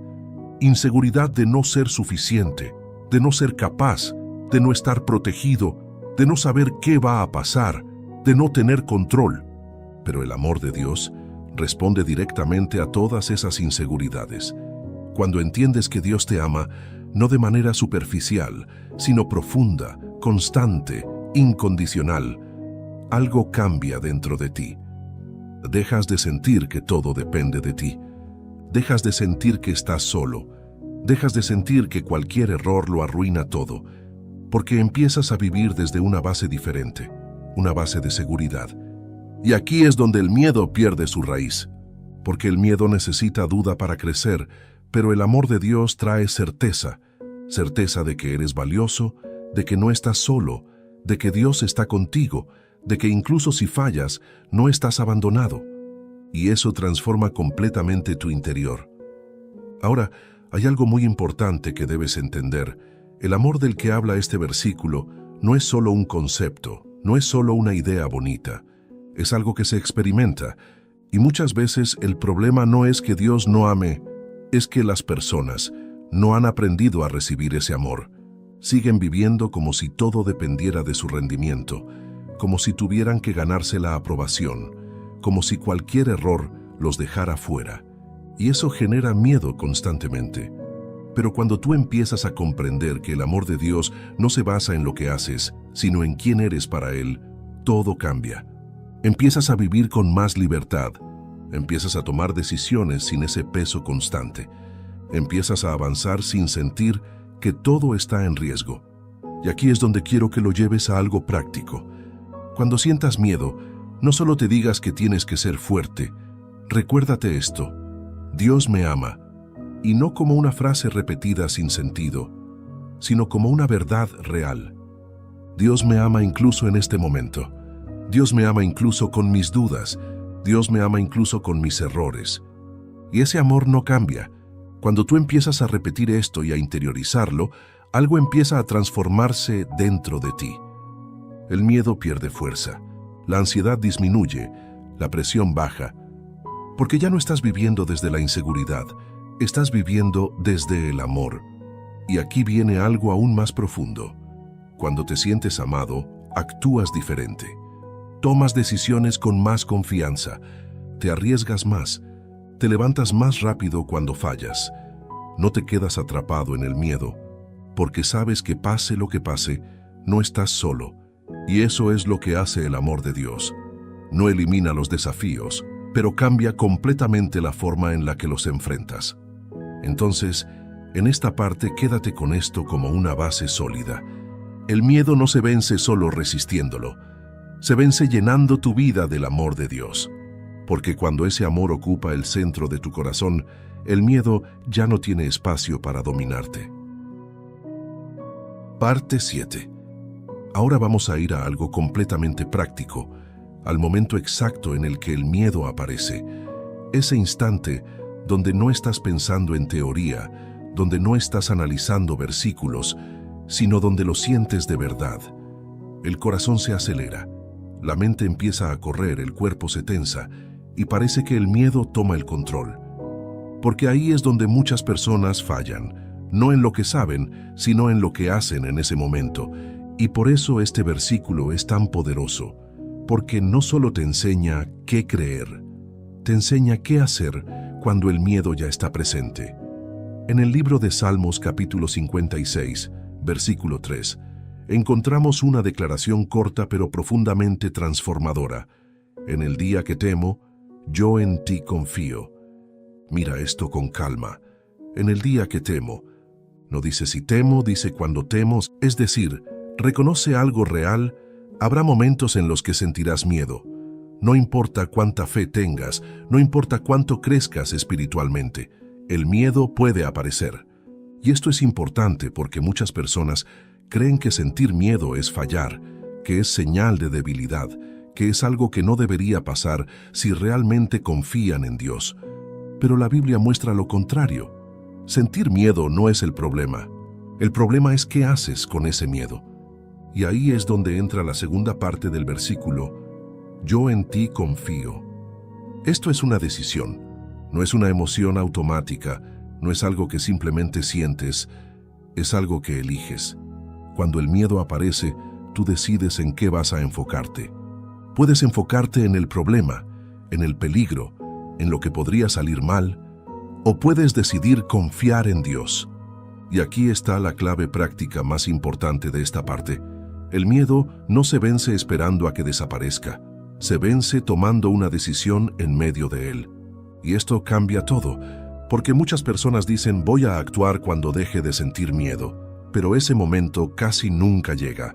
Speaker 1: Inseguridad de no ser suficiente, de no ser capaz, de no estar protegido, de no saber qué va a pasar, de no tener control. Pero el amor de Dios responde directamente a todas esas inseguridades. Cuando entiendes que Dios te ama, no de manera superficial, sino profunda, constante, incondicional, algo cambia dentro de ti. Dejas de sentir que todo depende de ti. Dejas de sentir que estás solo. Dejas de sentir que cualquier error lo arruina todo, porque empiezas a vivir desde una base diferente, una base de seguridad. Y aquí es donde el miedo pierde su raíz, porque el miedo necesita duda para crecer, pero el amor de Dios trae certeza, certeza de que eres valioso, de que no estás solo, de que Dios está contigo, de que incluso si fallas, no estás abandonado. Y eso transforma completamente tu interior. Ahora, hay algo muy importante que debes entender. El amor del que habla este versículo no es solo un concepto, no es solo una idea bonita. Es algo que se experimenta. Y muchas veces el problema no es que Dios no ame, es que las personas no han aprendido a recibir ese amor. Siguen viviendo como si todo dependiera de su rendimiento, como si tuvieran que ganarse la aprobación, como si cualquier error los dejara fuera. Y eso genera miedo constantemente. Pero cuando tú empiezas a comprender que el amor de Dios no se basa en lo que haces, sino en quién eres para Él, todo cambia. Empiezas a vivir con más libertad. Empiezas a tomar decisiones sin ese peso constante. Empiezas a avanzar sin sentir que todo está en riesgo. Y aquí es donde quiero que lo lleves a algo práctico. Cuando sientas miedo, no solo te digas que tienes que ser fuerte. Recuérdate esto: Dios me ama, y no como una frase repetida sin sentido, sino como una verdad real. Dios me ama incluso en este momento. Dios me ama incluso con mis dudas. Dios me ama incluso con mis errores. Y ese amor no cambia. Cuando tú empiezas a repetir esto y a interiorizarlo, algo empieza a transformarse dentro de ti. El miedo pierde fuerza, la ansiedad disminuye, la presión baja, porque ya no estás viviendo desde la inseguridad, estás viviendo desde el amor. Y aquí viene algo aún más profundo. Cuando te sientes amado, actúas diferente. Tomas decisiones con más confianza, te arriesgas más, te levantas más rápido cuando fallas. No te quedas atrapado en el miedo, porque sabes que pase lo que pase, no estás solo. Y eso es lo que hace el amor de Dios. No elimina los desafíos, pero cambia completamente la forma en la que los enfrentas. Entonces, en esta parte quédate con esto como una base sólida. El miedo no se vence solo resistiéndolo, se vence llenando tu vida del amor de Dios. Porque cuando ese amor ocupa el centro de tu corazón, el miedo ya no tiene espacio para dominarte. Parte 7. Ahora vamos a ir a algo completamente práctico, al momento exacto en el que el miedo aparece. Ese instante donde no estás pensando en teoría, donde no estás analizando versículos, sino donde lo sientes de verdad. El corazón se acelera, la mente empieza a correr, el cuerpo se tensa y parece que el miedo toma el control. Porque ahí es donde muchas personas fallan, no en lo que saben, sino en lo que hacen en ese momento. Y por eso este versículo es tan poderoso, porque no solo te enseña qué creer, te enseña qué hacer cuando el miedo ya está presente. En el libro de Salmos capítulo 56, versículo 3, encontramos una declaración corta pero profundamente transformadora. En el día que temo, yo en ti confío. Mira esto con calma. En el día que temo. No dice si temo, dice cuando temo, es decir, reconoce algo real. Habrá momentos en los que sentirás miedo. No importa cuánta fe tengas, no importa cuánto crezcas espiritualmente, el miedo puede aparecer. Y esto es importante porque muchas personas creen que sentir miedo es fallar, que es señal de debilidad, que es algo que no debería pasar si realmente confían en Dios. Pero la Biblia muestra lo contrario. Sentir miedo no es el problema. El problema es qué haces con ese miedo. Y ahí es donde entra la segunda parte del versículo, yo en ti confío. Esto es una decisión, no es una emoción automática, no es algo que simplemente sientes, es algo que eliges. Cuando el miedo aparece, tú decides en qué vas a enfocarte. Puedes enfocarte en el problema, en el peligro, en lo que podría salir mal, o puedes decidir confiar en Dios. Y aquí está la clave práctica más importante de esta parte. El miedo no se vence esperando a que desaparezca, se vence tomando una decisión en medio de él. Y esto cambia todo, porque muchas personas dicen voy a actuar cuando deje de sentir miedo, pero ese momento casi nunca llega.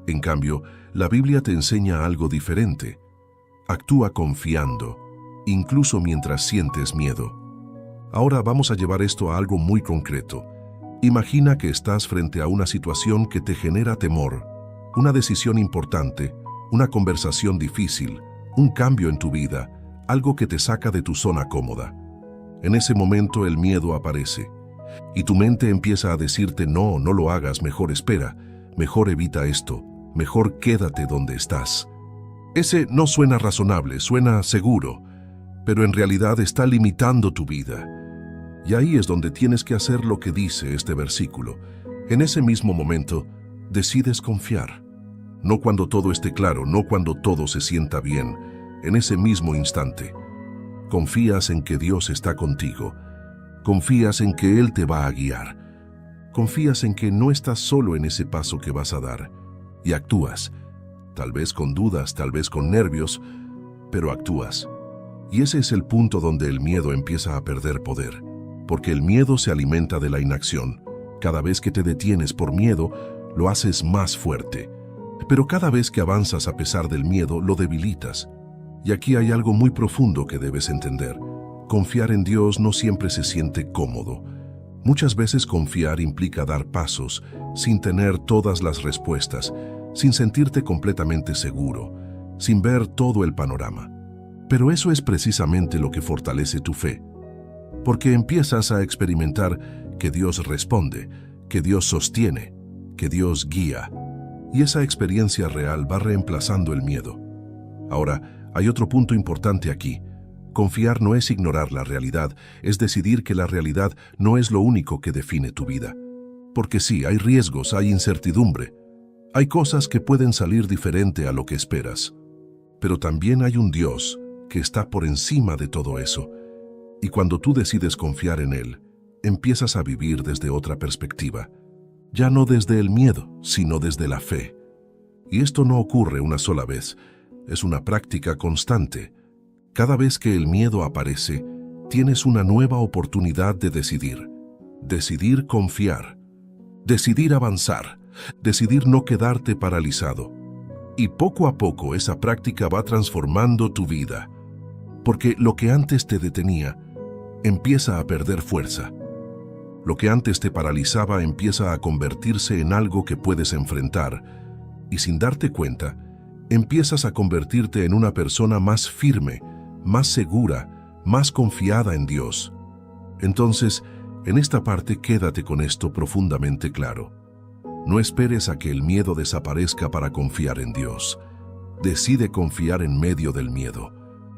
Speaker 1: En cambio, la Biblia te enseña algo diferente. Actúa confiando, incluso mientras sientes miedo. Ahora vamos a llevar esto a algo muy concreto. Imagina que estás frente a una situación que te genera temor, una decisión importante, una conversación difícil, un cambio en tu vida, algo que te saca de tu zona cómoda. En ese momento el miedo aparece y tu mente empieza a decirte no, no lo hagas, mejor espera, mejor evita esto, mejor quédate donde estás. Ese no suena razonable, suena seguro, pero en realidad está limitando tu vida. Y ahí es donde tienes que hacer lo que dice este versículo. En ese mismo momento, decides confiar. No cuando todo esté claro, no cuando todo se sienta bien, en ese mismo instante. Confías en que Dios está contigo. Confías en que Él te va a guiar. Confías en que no estás solo en ese paso que vas a dar. Y actúas. Tal vez con dudas, tal vez con nervios, pero actúas. Y ese es el punto donde el miedo empieza a perder poder. Porque el miedo se alimenta de la inacción. Cada vez que te detienes por miedo, lo haces más fuerte. Pero cada vez que avanzas a pesar del miedo, lo debilitas. Y aquí hay algo muy profundo que debes entender. Confiar en Dios no siempre se siente cómodo. Muchas veces confiar implica dar pasos sin tener todas las respuestas, sin sentirte completamente seguro, sin ver todo el panorama. Pero eso es precisamente lo que fortalece tu fe, porque empiezas a experimentar que Dios responde, que Dios sostiene, que Dios guía, y esa experiencia real va reemplazando el miedo. Ahora, hay otro punto importante aquí. Confiar no es ignorar la realidad, es decidir que la realidad no es lo único que define tu vida. Porque sí, hay riesgos, hay incertidumbre, hay cosas que pueden salir diferente a lo que esperas. Pero también hay un Dios que está por encima de todo eso. Y cuando tú decides confiar en Él, empiezas a vivir desde otra perspectiva. Ya no desde el miedo, sino desde la fe. Y esto no ocurre una sola vez, es una práctica constante. Cada vez que el miedo aparece, tienes una nueva oportunidad de decidir. Decidir confiar. Decidir avanzar. Decidir no quedarte paralizado. Y poco a poco esa práctica va transformando tu vida. Porque lo que antes te detenía, empieza a perder fuerza. Lo que antes te paralizaba empieza a convertirse en algo que puedes enfrentar. Y sin darte cuenta, empiezas a convertirte en una persona más firme, más segura, más confiada en Dios. Entonces, en esta parte quédate con esto profundamente claro. No esperes a que el miedo desaparezca para confiar en Dios. Decide confiar en medio del miedo,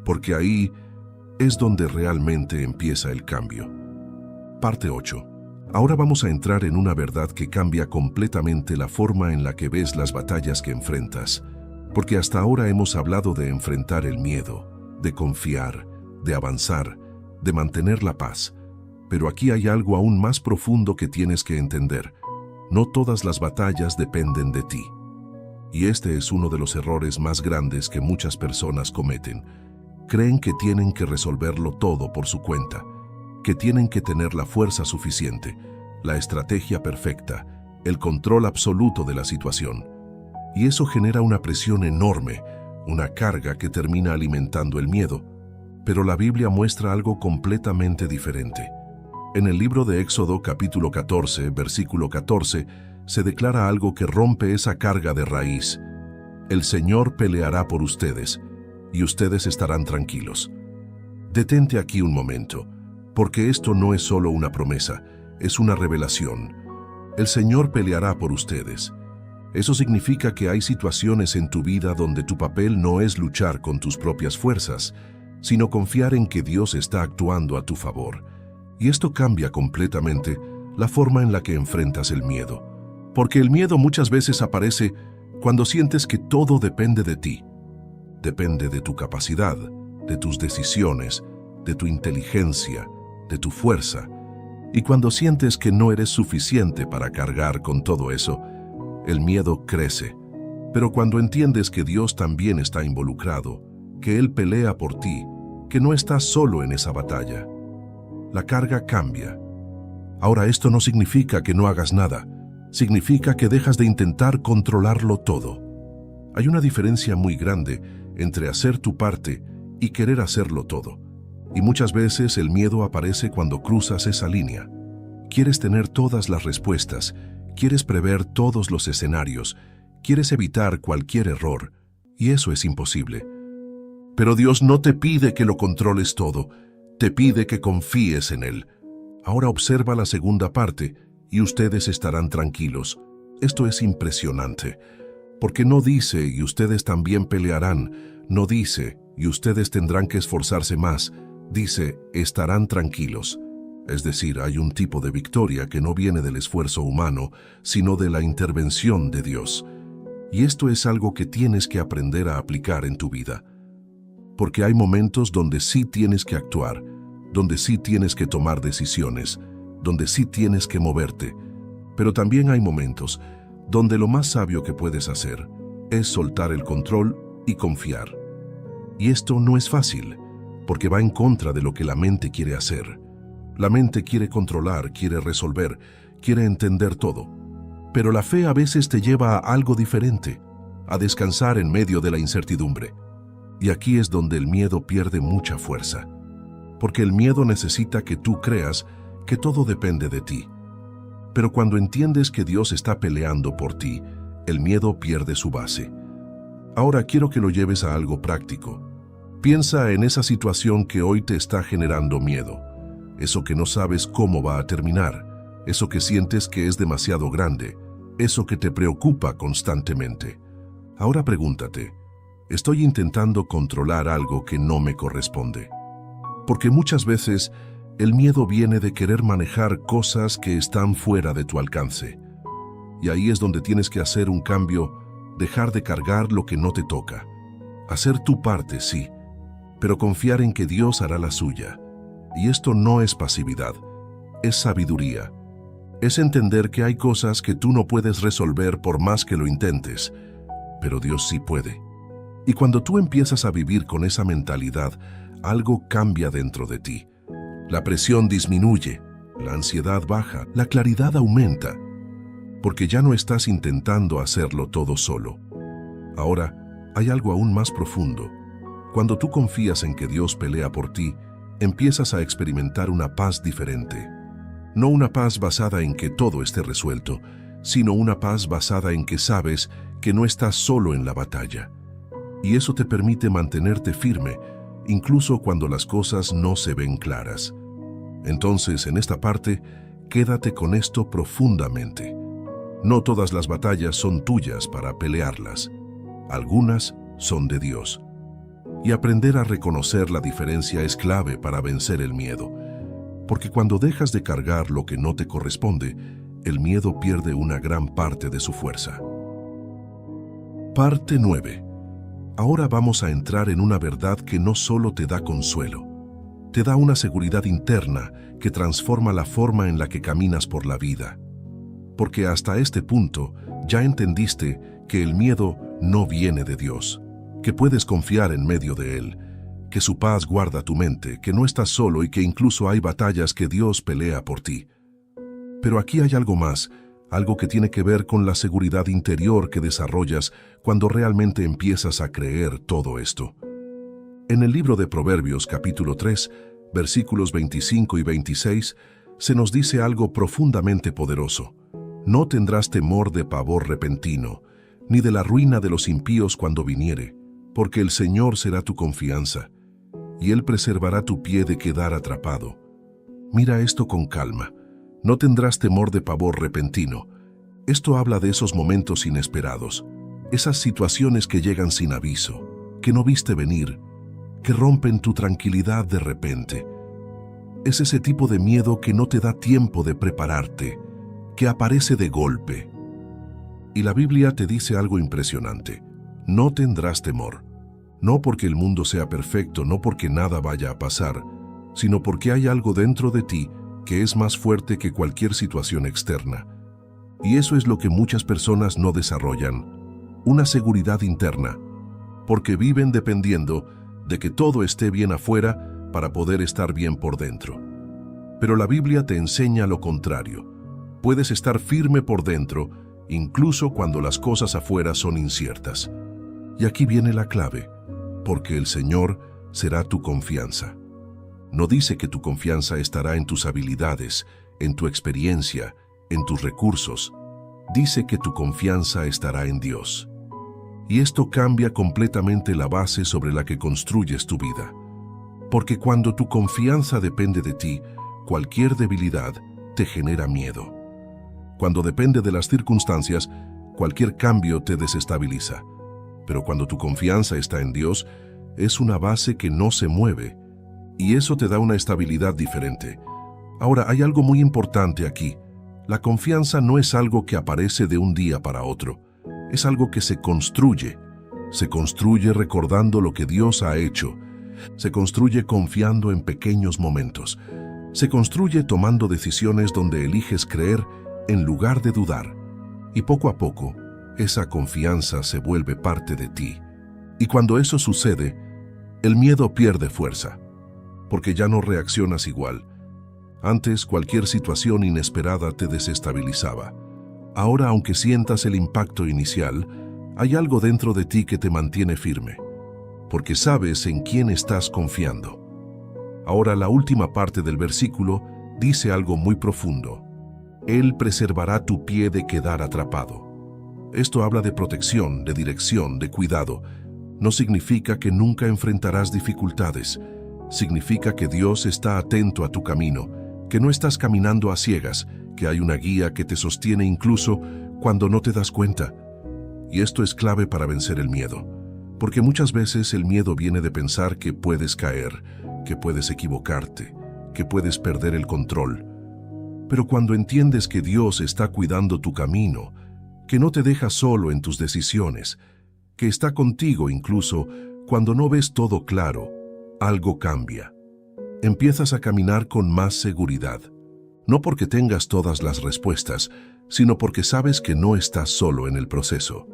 Speaker 1: porque ahí es donde realmente empieza el cambio. Parte 8. Ahora vamos a entrar en una verdad que cambia completamente la forma en la que ves las batallas que enfrentas, porque hasta ahora hemos hablado de enfrentar el miedo, de confiar, de avanzar, de mantener la paz. Pero aquí hay algo aún más profundo que tienes que entender. No todas las batallas dependen de ti. Y este es uno de los errores más grandes que muchas personas cometen. Creen que tienen que resolverlo todo por su cuenta, que tienen que tener la fuerza suficiente, la estrategia perfecta, el control absoluto de la situación. Y eso genera una presión enorme, una carga que termina alimentando el miedo. Pero la Biblia muestra algo completamente diferente. En el libro de Éxodo capítulo 14, versículo 14, se declara algo que rompe esa carga de raíz. El Señor peleará por ustedes, y ustedes estarán tranquilos. Detente aquí un momento, porque esto no es solo una promesa, es una revelación. El Señor peleará por ustedes. Eso significa que hay situaciones en tu vida donde tu papel no es luchar con tus propias fuerzas, sino confiar en que Dios está actuando a tu favor. Y esto cambia completamente la forma en la que enfrentas el miedo. Porque el miedo muchas veces aparece cuando sientes que todo depende de ti. Depende de tu capacidad, de tus decisiones, de tu inteligencia, de tu fuerza. Y cuando sientes que no eres suficiente para cargar con todo eso, el miedo crece. Pero cuando entiendes que Dios también está involucrado, que Él pelea por ti, que no estás solo en esa batalla, la carga cambia. Ahora, esto no significa que no hagas nada. Significa que dejas de intentar controlarlo todo. Hay una diferencia muy grande entre hacer tu parte y querer hacerlo todo. Y muchas veces el miedo aparece cuando cruzas esa línea. Quieres tener todas las respuestas, quieres prever todos los escenarios, quieres evitar cualquier error, y eso es imposible. Pero Dios no te pide que lo controles todo, te pide que confíes en Él. Ahora observa la segunda parte, y ustedes estarán tranquilos. Esto es impresionante, porque no dice, y ustedes también pelearán, no dice, y ustedes tendrán que esforzarse más, dice, estarán tranquilos. Es decir, hay un tipo de victoria que no viene del esfuerzo humano, sino de la intervención de Dios. Y esto es algo que tienes que aprender a aplicar en tu vida. Porque hay momentos donde sí tienes que actuar, donde sí tienes que tomar decisiones, donde sí tienes que moverte. Pero también hay momentos donde lo más sabio que puedes hacer es soltar el control y confiar. Y esto no es fácil, porque va en contra de lo que la mente quiere hacer. La mente quiere controlar, quiere resolver, quiere entender todo. Pero la fe a veces te lleva a algo diferente, a descansar en medio de la incertidumbre. Y aquí es donde el miedo pierde mucha fuerza. porque el miedo necesita que tú creas que todo depende de ti. Pero cuando entiendes que Dios está peleando por ti, el miedo pierde su base. Ahora quiero que lo lleves a algo práctico. Piensa en esa situación que hoy te está generando miedo, eso que no sabes cómo va a terminar, eso que sientes que es demasiado grande, eso que te preocupa constantemente. Ahora pregúntate, ¿estoy intentando controlar algo que no me corresponde? Porque muchas veces el miedo viene de querer manejar cosas que están fuera de tu alcance. Y ahí es donde tienes que hacer un cambio, dejar de cargar lo que no te toca. Hacer tu parte, sí, pero confiar en que Dios hará la suya. Y esto no es pasividad, es sabiduría. Es entender que hay cosas que tú no puedes resolver por más que lo intentes, pero Dios sí puede. Y cuando tú empiezas a vivir con esa mentalidad, algo cambia dentro de ti. La presión disminuye, la ansiedad baja, la claridad aumenta, porque ya no estás intentando hacerlo todo solo. Ahora, hay algo aún más profundo. Cuando tú confías en que Dios pelea por ti, empiezas a experimentar una paz diferente. No una paz basada en que todo esté resuelto, sino una paz basada en que sabes que no estás solo en la batalla. Y eso te permite mantenerte firme, incluso cuando las cosas no se ven claras. Entonces, en esta parte, quédate con esto profundamente. No todas las batallas son tuyas para pelearlas. Algunas son de Dios. Y aprender a reconocer la diferencia es clave para vencer el miedo. Porque cuando dejas de cargar lo que no te corresponde, el miedo pierde una gran parte de su fuerza. Parte 9. Ahora vamos a entrar en una verdad que no solo te da consuelo, te da una seguridad interna que transforma la forma en la que caminas por la vida. Porque hasta este punto ya entendiste que el miedo no viene de Dios, que puedes confiar en medio de él, que su paz guarda tu mente, que no estás solo y que incluso hay batallas que Dios pelea por ti. Pero aquí hay algo más, algo que tiene que ver con la seguridad interior que desarrollas cuando realmente empiezas a creer todo esto. En el libro de Proverbios capítulo 3, versículos 25 y 26, se nos dice algo profundamente poderoso. No tendrás temor de pavor repentino, ni de la ruina de los impíos cuando viniere, porque el Señor será tu confianza, y Él preservará tu pie de quedar atrapado. Mira esto con calma. No tendrás temor de pavor repentino. Esto habla de esos momentos inesperados, esas situaciones que llegan sin aviso, que no viste venir, que rompen tu tranquilidad de repente. Es ese tipo de miedo que no te da tiempo de prepararte, que aparece de golpe. Y la Biblia te dice algo impresionante. No tendrás temor. No porque el mundo sea perfecto, no porque nada vaya a pasar, sino porque hay algo dentro de ti que es más fuerte que cualquier situación externa. Y eso es lo que muchas personas no desarrollan, una seguridad interna, porque viven dependiendo de que todo esté bien afuera para poder estar bien por dentro. Pero la Biblia te enseña lo contrario. Puedes estar firme por dentro, incluso cuando las cosas afuera son inciertas. Y aquí viene la clave, porque el Señor será tu confianza. No dice que tu confianza estará en tus habilidades, en tu experiencia, en tus recursos. Dice que tu confianza estará en Dios. Y esto cambia completamente la base sobre la que construyes tu vida. Porque cuando tu confianza depende de ti, cualquier debilidad te genera miedo. Cuando depende de las circunstancias, cualquier cambio te desestabiliza. Pero cuando tu confianza está en Dios, es una base que no se mueve. Y eso te da una estabilidad diferente. Ahora, hay algo muy importante aquí. La confianza no es algo que aparece de un día para otro. Es algo que se construye. Se construye recordando lo que Dios ha hecho. Se construye confiando en pequeños momentos. Se construye tomando decisiones donde eliges creer en lugar de dudar. Y poco a poco, esa confianza se vuelve parte de ti. Y cuando eso sucede, el miedo pierde fuerza, porque ya no reaccionas igual. Antes, cualquier situación inesperada te desestabilizaba. Ahora, aunque sientas el impacto inicial, hay algo dentro de ti que te mantiene firme, porque sabes en quién estás confiando. Ahora la última parte del versículo dice algo muy profundo. Él preservará tu pie de quedar atrapado. Esto habla de protección, de dirección, de cuidado. No significa que nunca enfrentarás dificultades. Significa que Dios está atento a tu camino, que no estás caminando a ciegas, que hay una guía que te sostiene incluso cuando no te das cuenta. Y esto es clave para vencer el miedo, porque muchas veces el miedo viene de pensar que puedes caer, que puedes equivocarte, que puedes perder el control. Pero cuando entiendes que Dios está cuidando tu camino, que no te deja solo en tus decisiones, que está contigo incluso cuando no ves todo claro, algo cambia. Empiezas a caminar con más seguridad, no porque tengas todas las respuestas, sino porque sabes que no estás solo en el proceso.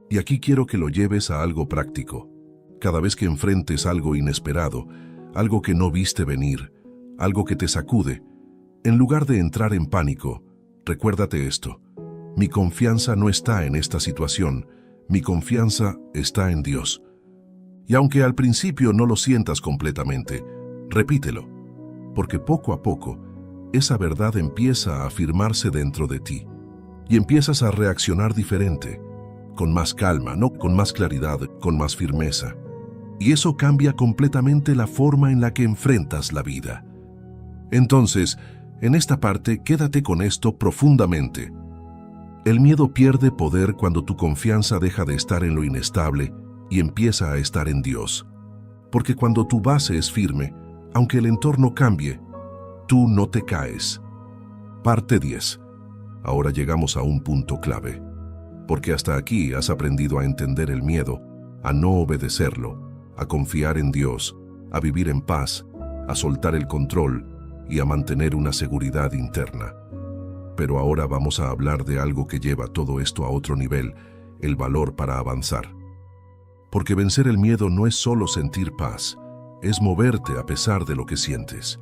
Speaker 1: Y aquí quiero que lo lleves a algo práctico. Cada vez que enfrentes algo inesperado, algo que no viste venir, algo que te sacude, en lugar de entrar en pánico, recuérdate esto: mi confianza no está en esta situación, mi confianza está en Dios. Y aunque al principio no lo sientas completamente, repítelo, porque poco a poco esa verdad empieza a afirmarse dentro de ti y empiezas a reaccionar diferente, con más calma, no con más claridad, con más firmeza. Y eso cambia completamente la forma en la que enfrentas la vida. Entonces, en esta parte, quédate con esto profundamente. El miedo pierde poder cuando tu confianza deja de estar en lo inestable y empieza a estar en Dios. Porque cuando tu base es firme, aunque el entorno cambie, tú no te caes. Parte 10. Ahora llegamos a un punto clave. Porque hasta aquí has aprendido a entender el miedo, a no obedecerlo, a confiar en Dios, a vivir en paz, a soltar el control y a mantener una seguridad interna. Pero ahora vamos a hablar de algo que lleva todo esto a otro nivel, el valor para avanzar. Porque vencer el miedo no es solo sentir paz, es moverte a pesar de lo que sientes.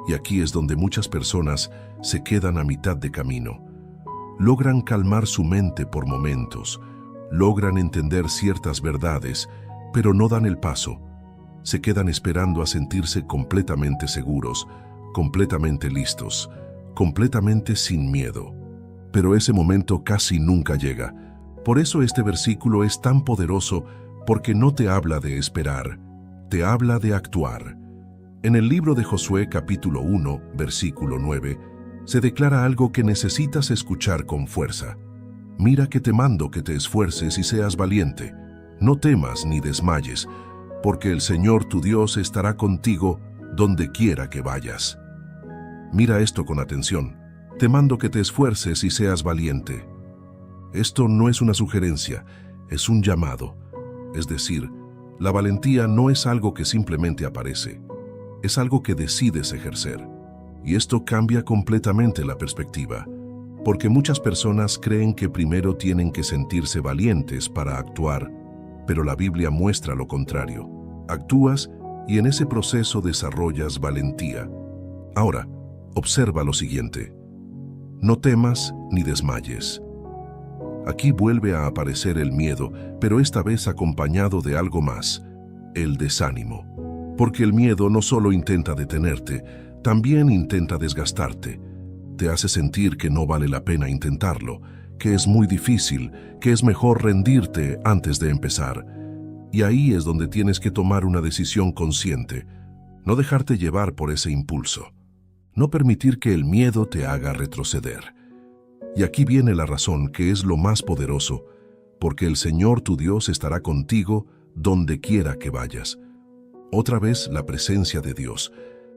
Speaker 1: Y aquí es donde muchas personas se quedan a mitad de camino. Logran calmar su mente por momentos, logran entender ciertas verdades, pero no dan el paso. Se quedan esperando a sentirse completamente seguros, completamente listos, completamente sin miedo. Pero ese momento casi nunca llega. Por eso este versículo es tan poderoso, porque no te habla de esperar, te habla de actuar. En el libro de Josué capítulo 1, versículo 9, se declara algo que necesitas escuchar con fuerza. Mira que te mando que te esfuerces y seas valiente. No temas ni desmayes, porque el Señor tu Dios estará contigo donde quiera que vayas. Mira esto con atención. Te mando que te esfuerces y seas valiente. Esto no es una sugerencia, es un llamado. Es decir, la valentía no es algo que simplemente aparece, es algo que decides ejercer. Y esto cambia completamente la perspectiva, porque muchas personas creen que primero tienen que sentirse valientes para actuar, pero la Biblia muestra lo contrario. Actúas y en ese proceso desarrollas valentía. Ahora, observa lo siguiente. No temas ni desmayes. Aquí vuelve a aparecer el miedo, pero esta vez acompañado de algo más, el desánimo. Porque el miedo no solo intenta detenerte, también intenta desgastarte. Te hace sentir que no vale la pena intentarlo, que es muy difícil, que es mejor rendirte antes de empezar. Y ahí es donde tienes que tomar una decisión consciente, no dejarte llevar por ese impulso, no permitir que el miedo te haga retroceder. Y aquí viene la razón, que es lo más poderoso, porque el Señor tu Dios estará contigo donde quiera que vayas. Otra vez la presencia de Dios,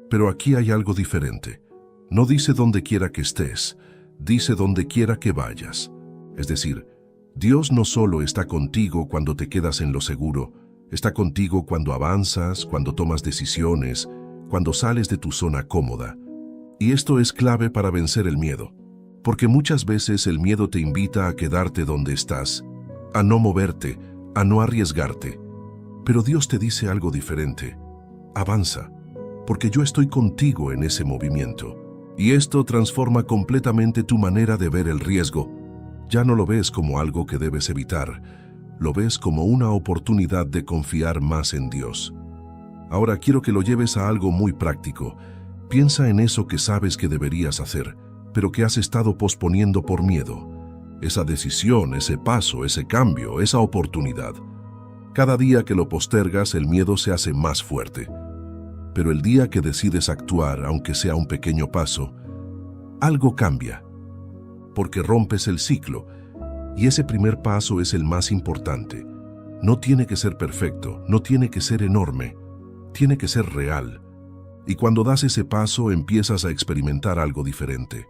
Speaker 1: pero aquí hay algo diferente. No dice donde quiera que estés, dice donde quiera que vayas. Es decir, Dios no solo está contigo cuando te quedas en lo seguro, está contigo cuando avanzas, cuando tomas decisiones, cuando sales de tu zona cómoda. Y esto es clave para vencer el miedo, porque muchas veces el miedo te invita a quedarte donde estás, a no moverte, a no arriesgarte. Pero Dios te dice algo diferente. Avanza, porque yo estoy contigo en ese movimiento. Y esto transforma completamente tu manera de ver el riesgo. Ya no lo ves como algo que debes evitar, lo ves como una oportunidad de confiar más en Dios. Ahora quiero que lo lleves a algo muy práctico. Piensa en eso que sabes que deberías hacer, pero que has estado posponiendo por miedo. Esa decisión, ese paso, ese cambio, esa oportunidad. Cada día que lo postergas, el miedo se hace más fuerte. Pero el día que decides actuar, aunque sea un pequeño paso, algo cambia, porque rompes el ciclo, y ese primer paso es el más importante. No tiene que ser perfecto, no tiene que ser enorme, tiene que ser real. Y cuando das ese paso, empiezas a experimentar algo diferente.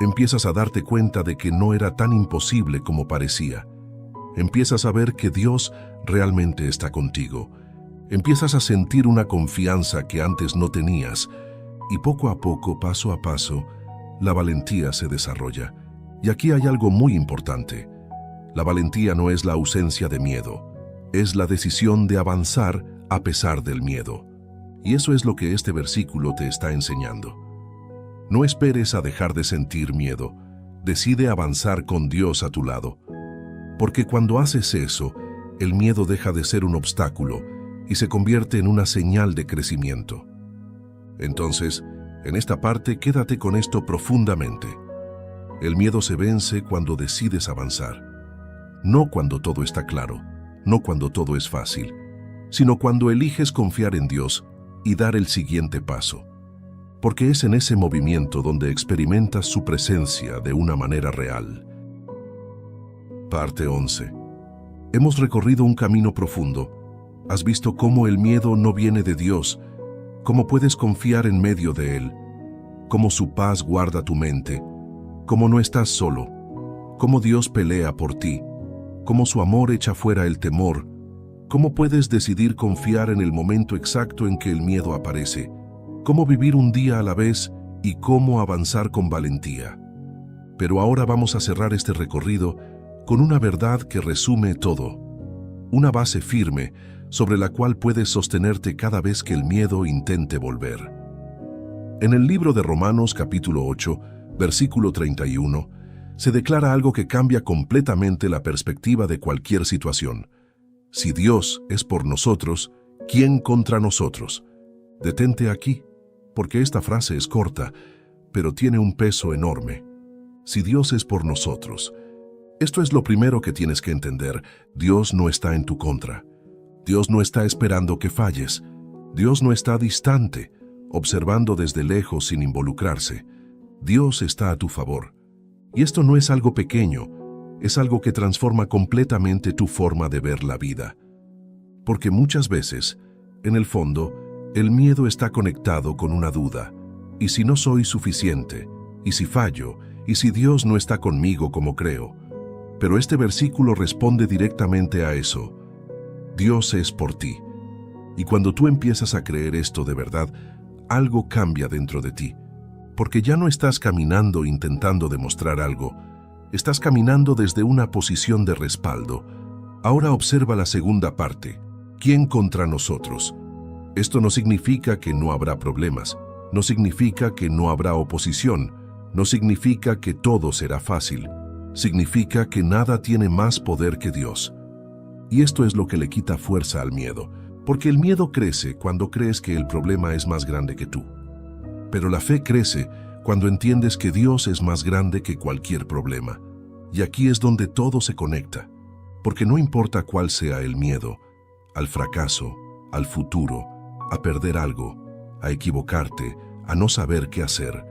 Speaker 1: Empiezas a darte cuenta de que no era tan imposible como parecía. Empiezas a ver que Dios realmente está contigo. Empiezas a sentir una confianza que antes no tenías, y poco a poco, paso a paso, la valentía se desarrolla. Y aquí hay algo muy importante. La valentía no es la ausencia de miedo, es la decisión de avanzar a pesar del miedo. Y eso es lo que este versículo te está enseñando. No esperes a dejar de sentir miedo, decide avanzar con Dios a tu lado. Porque cuando haces eso, el miedo deja de ser un obstáculo y se convierte en una señal de crecimiento. Entonces, en esta parte quédate con esto profundamente. El miedo se vence cuando decides avanzar. No cuando todo está claro, no cuando todo es fácil, sino cuando eliges confiar en Dios y dar el siguiente paso. Porque es en ese movimiento donde experimentas su presencia de una manera real. Parte 11. Hemos recorrido un camino profundo. Has visto cómo el miedo no viene de Dios, cómo puedes confiar en medio de él, cómo su paz guarda tu mente, cómo no estás solo, cómo Dios pelea por ti, cómo su amor echa fuera el temor, cómo puedes decidir confiar en el momento exacto en que el miedo aparece, cómo vivir un día a la vez y cómo avanzar con valentía. Pero ahora vamos a cerrar este recorrido con una verdad que resume todo, una base firme sobre la cual puedes sostenerte cada vez que el miedo intente volver. En el libro de Romanos capítulo 8, versículo 31, se declara algo que cambia completamente la perspectiva de cualquier situación. Si Dios es por nosotros, ¿quién contra nosotros? Detente aquí, porque esta frase es corta, pero tiene un peso enorme. Si Dios es por nosotros. Esto es lo primero que tienes que entender. Dios no está en tu contra. Dios no está esperando que falles. Dios no está distante, observando desde lejos sin involucrarse. Dios está a tu favor. Y esto no es algo pequeño, es algo que transforma completamente tu forma de ver la vida. Porque muchas veces, en el fondo, el miedo está conectado con una duda. ¿Y si no soy suficiente? ¿Y si fallo? ¿Y si Dios no está conmigo como creo? Pero este versículo responde directamente a eso. Dios es por ti. Y cuando tú empiezas a creer esto de verdad, algo cambia dentro de ti. Porque ya no estás caminando intentando demostrar algo, estás caminando desde una posición de respaldo. Ahora observa la segunda parte. ¿Quién contra nosotros? Esto no significa que no habrá problemas, no significa que no habrá oposición, no significa que todo será fácil, significa que nada tiene más poder que Dios. Y esto es lo que le quita fuerza al miedo, porque el miedo crece cuando crees que el problema es más grande que tú. Pero la fe crece cuando entiendes que Dios es más grande que cualquier problema. Y aquí es donde todo se conecta, porque no importa cuál sea el miedo, al fracaso, al futuro, a perder algo, a equivocarte, a no saber qué hacer.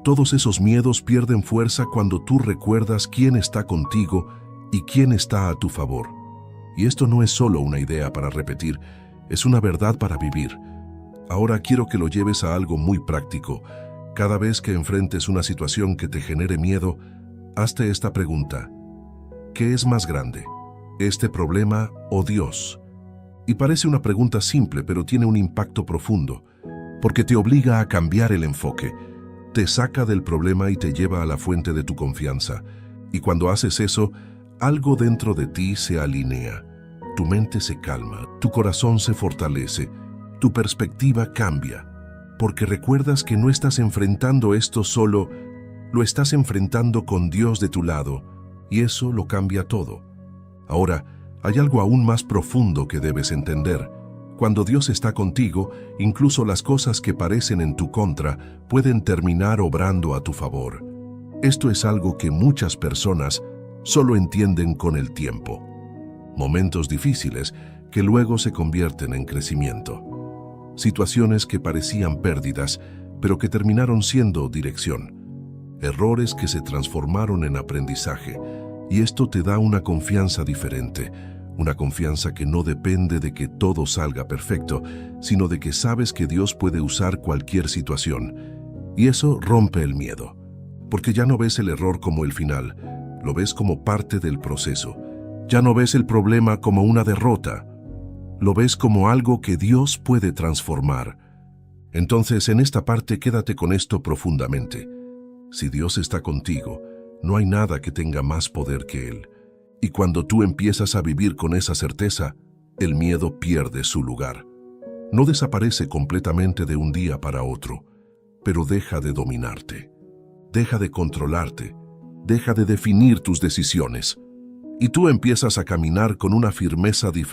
Speaker 1: Todos esos miedos pierden fuerza cuando tú recuerdas quién está contigo y quién está a tu favor. Y esto no es solo una idea para repetir, es una verdad para vivir. Ahora quiero que lo lleves a algo muy práctico. Cada vez que enfrentes una situación que te genere miedo, hazte esta pregunta. ¿Qué es más grande? ¿Este problema o Dios? Y parece una pregunta simple, pero tiene un impacto profundo, porque te obliga a cambiar el enfoque, te saca del problema y te lleva a la fuente de tu confianza. Y cuando haces eso, algo dentro de ti se alinea. Tu mente se calma, tu corazón se fortalece, tu perspectiva cambia, porque recuerdas que no estás enfrentando esto solo, lo estás enfrentando con Dios de tu lado, y eso lo cambia todo. Ahora, hay algo aún más profundo que debes entender. Cuando Dios está contigo, incluso las cosas que parecen en tu contra pueden terminar obrando a tu favor. Esto es algo que muchas personas solo entienden con el tiempo. Momentos difíciles que luego se convierten en crecimiento. Situaciones que parecían pérdidas, pero que terminaron siendo dirección. Errores que se transformaron en aprendizaje. Y esto te da una confianza diferente. Una confianza que no depende de que todo salga perfecto, sino de que sabes que Dios puede usar cualquier situación. Y eso rompe el miedo. Porque ya no ves el error como el final, lo ves como parte del proceso. Ya no ves el problema como una derrota, lo ves como algo que Dios puede transformar. Entonces, en esta parte quédate con esto profundamente. Si Dios está contigo, no hay nada que tenga más poder que Él. Y cuando tú empiezas a vivir con esa certeza, el miedo pierde su lugar. No desaparece completamente de un día para otro, pero deja de dominarte. Deja de controlarte, deja de definir tus decisiones, y tú empiezas a caminar con una firmeza diferente.